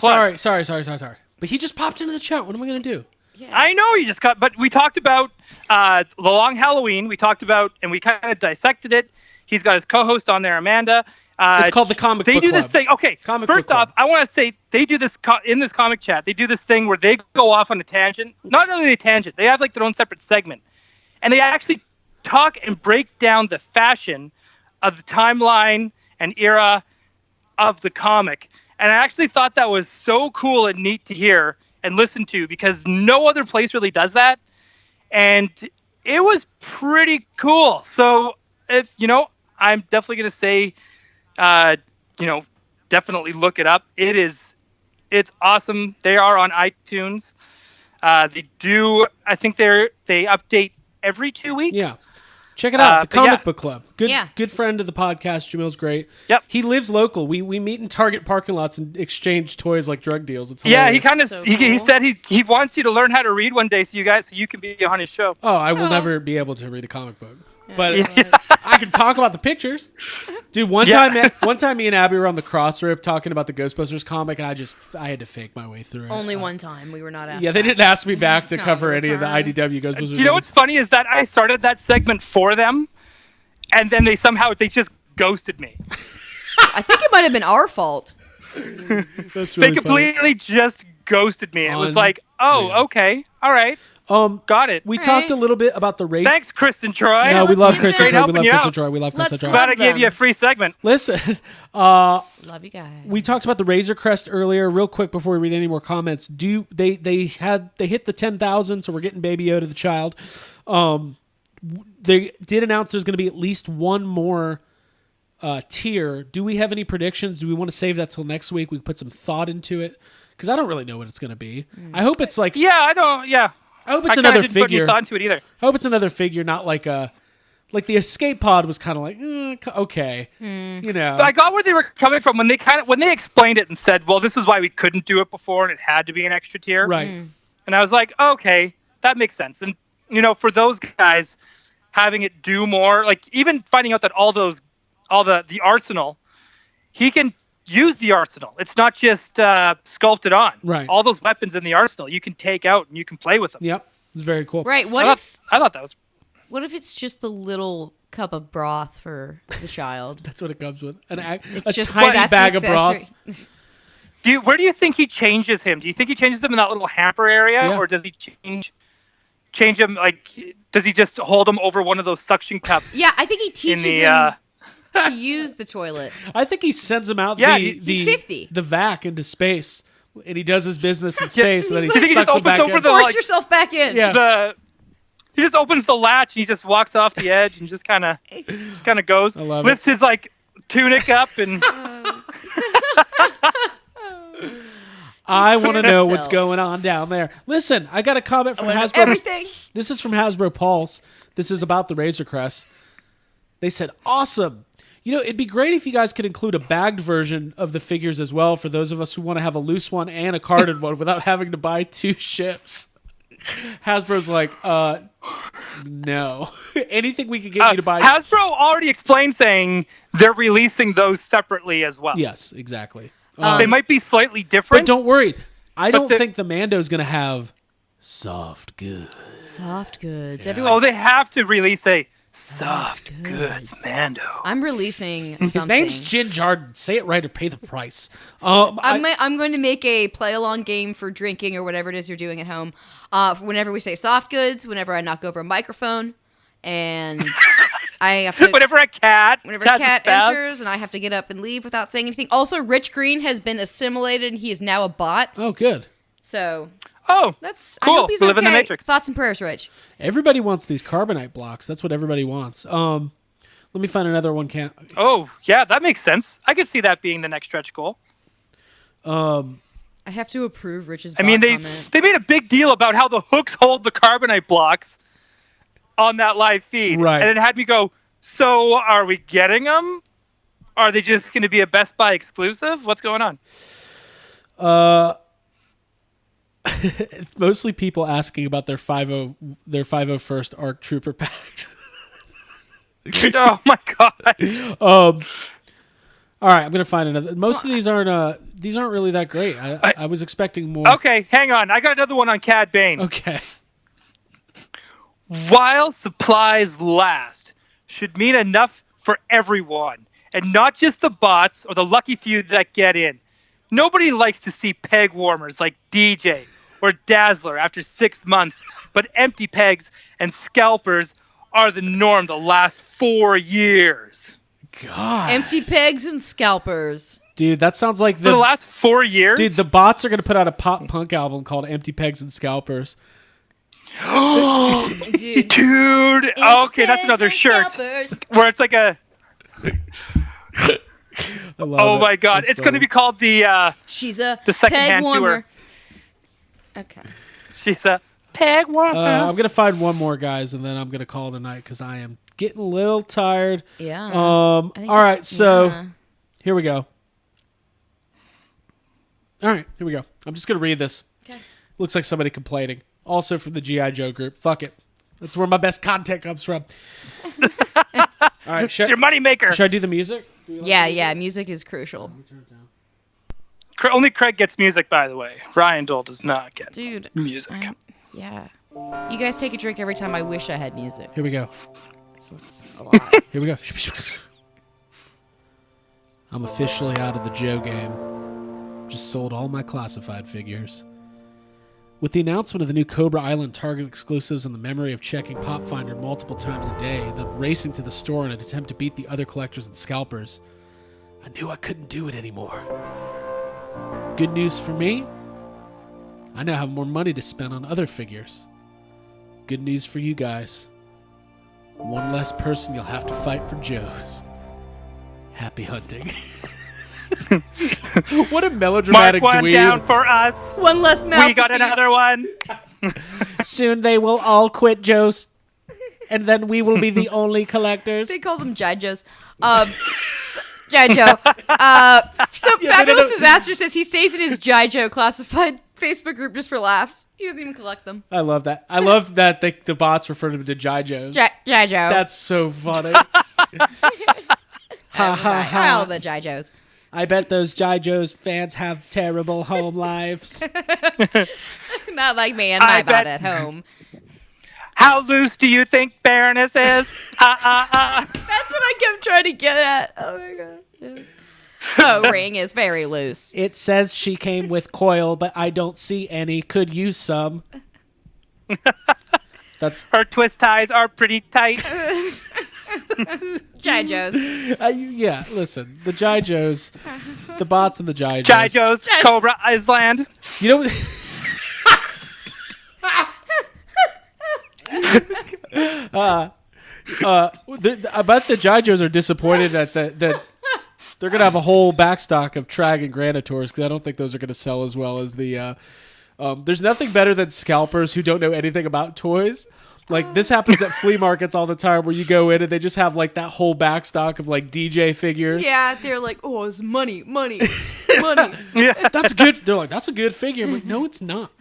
Speaker 1: But he just popped into the chat. What am I going to do?
Speaker 3: Yeah. I know you just but we talked about the Long Halloween. We talked about, and we kind of dissected it. He's got his co-host on there, Amanda.
Speaker 1: It's called the Comic Book Club.
Speaker 3: They do this thing. Okay, first off, I want to say they do this in this comic chat. They do this thing where they go off on a tangent. Not only a tangent, they have like their own separate segment, and they actually talk and break down the fashion of the timeline and era of the comic. And I actually thought that was so cool and neat to hear and listen to, because no other place really does that. And it was pretty cool. So if, I'm definitely going to say, definitely look it up. It's awesome. They are on iTunes. I think they update every 2 weeks.
Speaker 1: Yeah. Check it out, the Comic Book Club. Good friend of the podcast. Jamil's great.
Speaker 3: Yep.
Speaker 1: He lives local. We meet in Target parking lots and exchange toys like drug deals. It's hilarious.
Speaker 3: He said he wants you to learn how to read one day so you can be on his show.
Speaker 1: Oh, I will never be able to read a comic book. But I can talk about the pictures. Dude, one time me and Abby were on the Crossrip talking about the Ghostbusters comic, and I had to fake my way through it.
Speaker 2: Only one time. We were not asked.
Speaker 1: Yeah, they didn't ask me back to cover any of the IDW Ghostbusters.
Speaker 3: Do you know what's funny is that I started that segment for them, and then they just ghosted me.
Speaker 2: I think it might have been our fault.
Speaker 1: That's really
Speaker 3: They completely just ghosted me. It was like, okay, all right. Got it.
Speaker 1: We talked a little bit about the race.
Speaker 3: Thanks, Chris and Troy.
Speaker 1: Yeah, we love Chris and Troy. We love Chris and Troy.
Speaker 3: Glad I gave you a free segment.
Speaker 1: Listen,
Speaker 2: love you guys.
Speaker 1: We talked about the Razor Crest earlier. Real quick before we read any more comments, they hit the 10,000, so we're getting Baby Yoda the child. They did announce there's going to be at least one more tier. Do we have any predictions? Do we want to save that till next week? We put some thought into it, because I don't really know what it's going to be. I hope it's like I hope it's another figure.
Speaker 3: Put any thought into it either.
Speaker 1: I hope it's another figure, not like the Escape Pod was kind of like, okay,
Speaker 3: But I got where they were coming from when they explained it and said, well, this is why we couldn't do it before and it had to be an extra tier.
Speaker 1: Right.
Speaker 3: And I was like, okay, that makes sense. And for those guys, having it do more, like even finding out that all the arsenal, he can use the arsenal. It's not just sculpted on.
Speaker 1: Right.
Speaker 3: All those weapons in the arsenal you can take out and you can play with them.
Speaker 1: Yep. It's very cool.
Speaker 2: Right.
Speaker 3: I thought that was.
Speaker 2: What if it's just the little cup of broth for the child?
Speaker 1: That's what it comes with.
Speaker 2: It's
Speaker 1: a
Speaker 2: just
Speaker 1: tiny bag of broth.
Speaker 3: Where do you think he changes him? Do you think he changes him in that little hamper area, or does he change him? Like, does he just hold him over one of those suction cups?
Speaker 2: Yeah, I think he teaches him to use the toilet.
Speaker 1: I think he sends him out
Speaker 2: he's 50.
Speaker 1: the vac into space, and he does his business in space, and then he
Speaker 3: like,
Speaker 1: sucks him back in.
Speaker 2: Force yourself back in.
Speaker 1: Yeah.
Speaker 3: He just opens the latch and he just walks off the edge and just kind of goes, lifts his like tunic up and.
Speaker 1: I want to know what's going on down there. Listen, I got a comment from Hasbro.
Speaker 2: Everything.
Speaker 1: This is from Hasbro Pulse. This is about the Razor Crest. They said, awesome. It'd be great if you guys could include a bagged version of the figures as well for those of us who want to have a loose one and a carded one without having to buy 2 ships. Hasbro's like, no. Anything we can get you to buy.
Speaker 3: Hasbro already explained saying they're releasing those separately as well.
Speaker 1: Yes, exactly.
Speaker 3: They might be slightly different.
Speaker 1: But don't worry. I don't think the Mando's going to have soft goods.
Speaker 2: Soft goods.
Speaker 1: Yeah.
Speaker 3: They have to release a soft goods Mando.
Speaker 2: I'm releasing something.
Speaker 1: His name's Jin Jarden. Say it right or pay the price.
Speaker 2: I'm going to make a play-along game for drinking or whatever it is you're doing at home. Whenever we say soft goods, whenever I knock over a microphone, and I have to...
Speaker 3: whenever a cat
Speaker 2: enters, and I have to get up and leave without saying anything. Also, Rich Green has been assimilated, and he is now a bot.
Speaker 1: Oh, good.
Speaker 2: So...
Speaker 3: that's
Speaker 2: cool.
Speaker 3: I
Speaker 2: hope he's
Speaker 3: we live in the
Speaker 2: okay.
Speaker 3: Matrix.
Speaker 2: Thoughts and prayers, Rich.
Speaker 1: Everybody wants these carbonite blocks. That's what everybody wants. Let me find another one.
Speaker 3: Oh, yeah, that makes sense. I could see that being the next stretch goal.
Speaker 2: I have to approve Rich's
Speaker 3: comment. They made a big deal about how the hooks hold the carbonite blocks on that live feed.
Speaker 1: Right.
Speaker 3: And it had me go, so are we getting them? Are they just going to be a Best Buy exclusive? What's going on?
Speaker 1: It's mostly people asking about their 501st ARC Trooper packs.
Speaker 3: Oh my god.
Speaker 1: All right, I'm gonna find another. Most of these aren't really that great. I was expecting more.
Speaker 3: Okay, hang on. I got another one on Cad Bane.
Speaker 1: Okay.
Speaker 3: While supplies last should mean enough for everyone, and not just the bots or the lucky few that get in. Nobody likes to see peg warmers like DJ or Dazzler after 6 months, but empty pegs and scalpers are the norm the last 4 years.
Speaker 1: God.
Speaker 2: Empty pegs and scalpers.
Speaker 1: Dude, that sounds like
Speaker 3: the last 4 years?
Speaker 1: Dude, the bots are going to put out a pop punk album called Empty Pegs and Scalpers.
Speaker 3: Dude. Okay, that's another shirt. Scalpers. Where it's like a... Oh my god, it's going to be called the
Speaker 2: She's a
Speaker 3: the second hand tour.
Speaker 2: Okay.
Speaker 3: She's a peg warmer.
Speaker 1: I'm going to find one more, guys, and then I'm going to call it a night because I am getting a little tired.
Speaker 2: Yeah.
Speaker 1: All right, so here we go. All right, here we go. I'm just going to read this.
Speaker 2: Okay.
Speaker 1: Looks like somebody complaining. Also from the G.I. Joe group. Fuck it. That's where my best content comes from. All right,
Speaker 3: it's your moneymaker.
Speaker 1: Should I do the music?
Speaker 2: Music is crucial.
Speaker 1: Let me turn it down.
Speaker 3: Only Craig gets music, by the way. Ryan Dole does not get music.
Speaker 2: Yeah. You guys take a drink every time I wish I had music.
Speaker 1: Here we go.
Speaker 2: It's a lot.
Speaker 1: Here we go. I'm officially out of the Joe game. Just sold all my classified figures. With the announcement of the new Cobra Island Target exclusives and the memory of checking Pop Finder multiple times a day, the racing to the store in an attempt to beat the other collectors and scalpers, I knew I couldn't do it anymore. Good news for me, I now have more money to spend on other figures. Good news for you guys, one less person you'll have to fight for Joe's. Happy hunting. What a melodramatic
Speaker 3: Mark one
Speaker 1: dweeb.
Speaker 3: Down for us.
Speaker 2: One less mouth.
Speaker 3: We got another one.
Speaker 1: Soon they will all quit Joe's, and then we will be the only collectors.
Speaker 2: They call them G.I. Joes. G.I. Joe. Fabulous Disaster says he stays in his G.I. Joe classified Facebook group just for laughs. He doesn't even collect them.
Speaker 1: I love that. I love that the bots refer to him to G.I. Joes.
Speaker 2: G.I. Joe.
Speaker 1: That's so funny. Ha ha ha.
Speaker 2: All the G.I. Joes.
Speaker 1: I bet those G.I. Joe's fans have terrible home lives.
Speaker 2: Not like me and my bot at home.
Speaker 3: How loose do you think Baroness is?
Speaker 2: That's what I kept trying to get at. Oh my god. Yeah. Oh, ring is very loose.
Speaker 1: It says she came with coil, but I don't see any. Could use some. That's
Speaker 3: her twist ties are pretty tight.
Speaker 2: Jai Joes.
Speaker 1: Yeah, listen, the Jai Joes, the bots and the Jai Joes.
Speaker 3: Jai Joes, Cobra Island.
Speaker 1: You know. I bet the Jai Joes are disappointed that they're gonna have a whole backstock of Trag and Granitors, because I don't think those are gonna sell as well as the. There's nothing better than scalpers who don't know anything about toys. Like, this happens at flea markets all the time, where you go in and they just have like that whole backstock of like DJ figures.
Speaker 2: Yeah, they're like, oh, it's money.
Speaker 3: Yeah,
Speaker 1: that's good. They're like, that's a good figure. I'm like, no, it's not.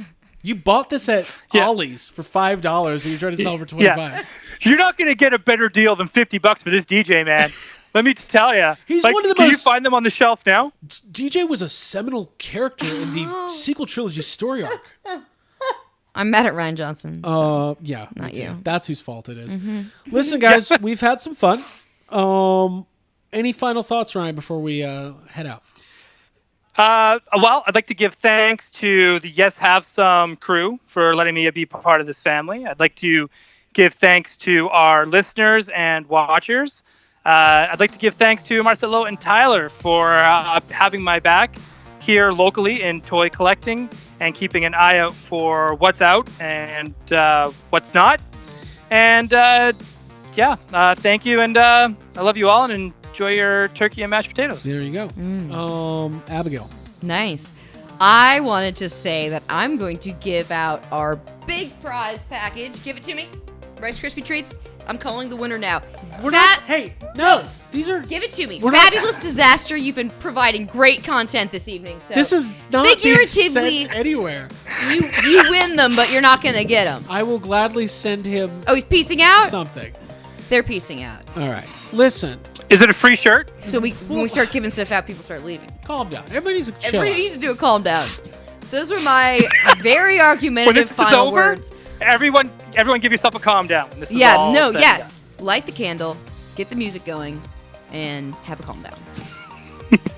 Speaker 1: You bought this at Ollie's for $5, and you're trying to sell it for $25.
Speaker 3: Yeah. You're not gonna get a better deal than $50 for this DJ, man. Let me tell you.
Speaker 1: He's one of the
Speaker 3: Can you find them on the shelf now?
Speaker 1: DJ was a seminal character in the sequel trilogy story arc.
Speaker 2: I'm mad at Ryan Johnson. So
Speaker 1: yeah,
Speaker 2: not you.
Speaker 1: That's whose fault it is. Mm-hmm. Listen, guys, we've had some fun. Any final thoughts, Ryan, before we head out?
Speaker 3: Well, I'd like to give thanks to the Yes Have Some crew for letting me be part of this family. I'd like to give thanks to our listeners and watchers. I'd like to give thanks to Marcelo and Tyler for having my back here locally in toy collecting and keeping an eye out for what's out and what's not. And thank you, and I love you all, and enjoy your turkey and mashed potatoes.
Speaker 1: There you go. Abigail.
Speaker 2: Nice. I wanted to say that I'm going to give out our big prize package. Give it to me. Rice Krispie treats. I'm calling the winner now.
Speaker 1: These are.
Speaker 2: Give it to me. Fabulous Disaster. You've been providing great content this evening. So
Speaker 1: this is not being sent anywhere.
Speaker 2: You win them, but you're not going to get them.
Speaker 1: I will gladly send him.
Speaker 2: Oh, he's piecing out?
Speaker 1: Something.
Speaker 2: They're piecing out.
Speaker 1: All right. Listen.
Speaker 3: Is it a free shirt?
Speaker 2: So when we start giving stuff out, people start leaving.
Speaker 1: Calm down. Everybody needs to chill.
Speaker 2: Everybody needs to do a calm down. Those were my very argumentative final words.
Speaker 3: Everyone give yourself a calm down. This is all said.
Speaker 2: Yes. Light the candle, get the music going, and have a calm down.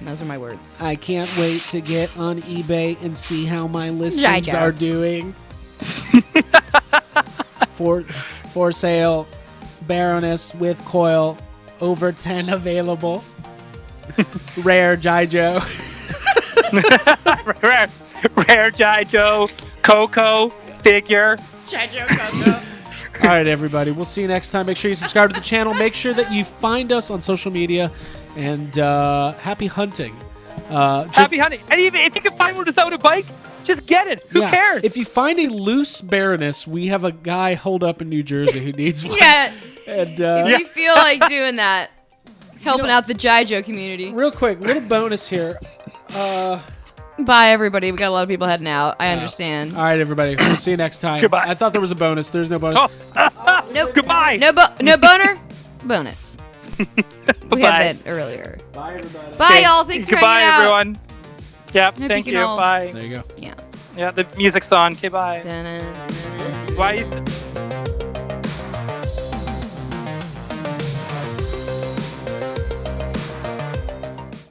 Speaker 2: Those are my words.
Speaker 1: I can't wait to get on eBay and see how my listings are doing. For sale, Baroness with coil, over 10 available. Rare Jijo.
Speaker 3: Rare Jijo, Coco figure.
Speaker 2: Jijo Coco.
Speaker 1: All right, everybody. We'll see you next time. Make sure you subscribe to the channel. Make sure that you find us on social media. And happy hunting.
Speaker 3: Happy hunting. And even if you can find one without a bike, just get it. Who cares?
Speaker 1: If you find a loose Baroness, we have a guy holed up in New Jersey who needs one.
Speaker 2: Yeah.
Speaker 1: And,
Speaker 2: if you feel like doing that, helping out the Jijo community.
Speaker 1: Real quick, little bonus here.
Speaker 2: Bye, everybody. We got a lot of people heading out. I understand.
Speaker 1: All right, everybody. We'll see you next time.
Speaker 3: Goodbye.
Speaker 1: I thought there was a bonus. There's no bonus.
Speaker 3: Oh.
Speaker 2: Nope.
Speaker 3: Goodbye.
Speaker 2: No boner. Bonus. We had that earlier.
Speaker 1: Bye, everybody.
Speaker 2: Bye, y'all. Thanks for hanging out.
Speaker 3: Goodbye, everyone. Yep.
Speaker 2: Hope
Speaker 3: Thank
Speaker 2: you
Speaker 3: you.
Speaker 2: can all-
Speaker 3: Bye.
Speaker 1: There you go.
Speaker 2: Yeah.
Speaker 3: Yeah, the music's on. Okay, bye.
Speaker 2: Dun-dun-dun-dun.
Speaker 3: Why?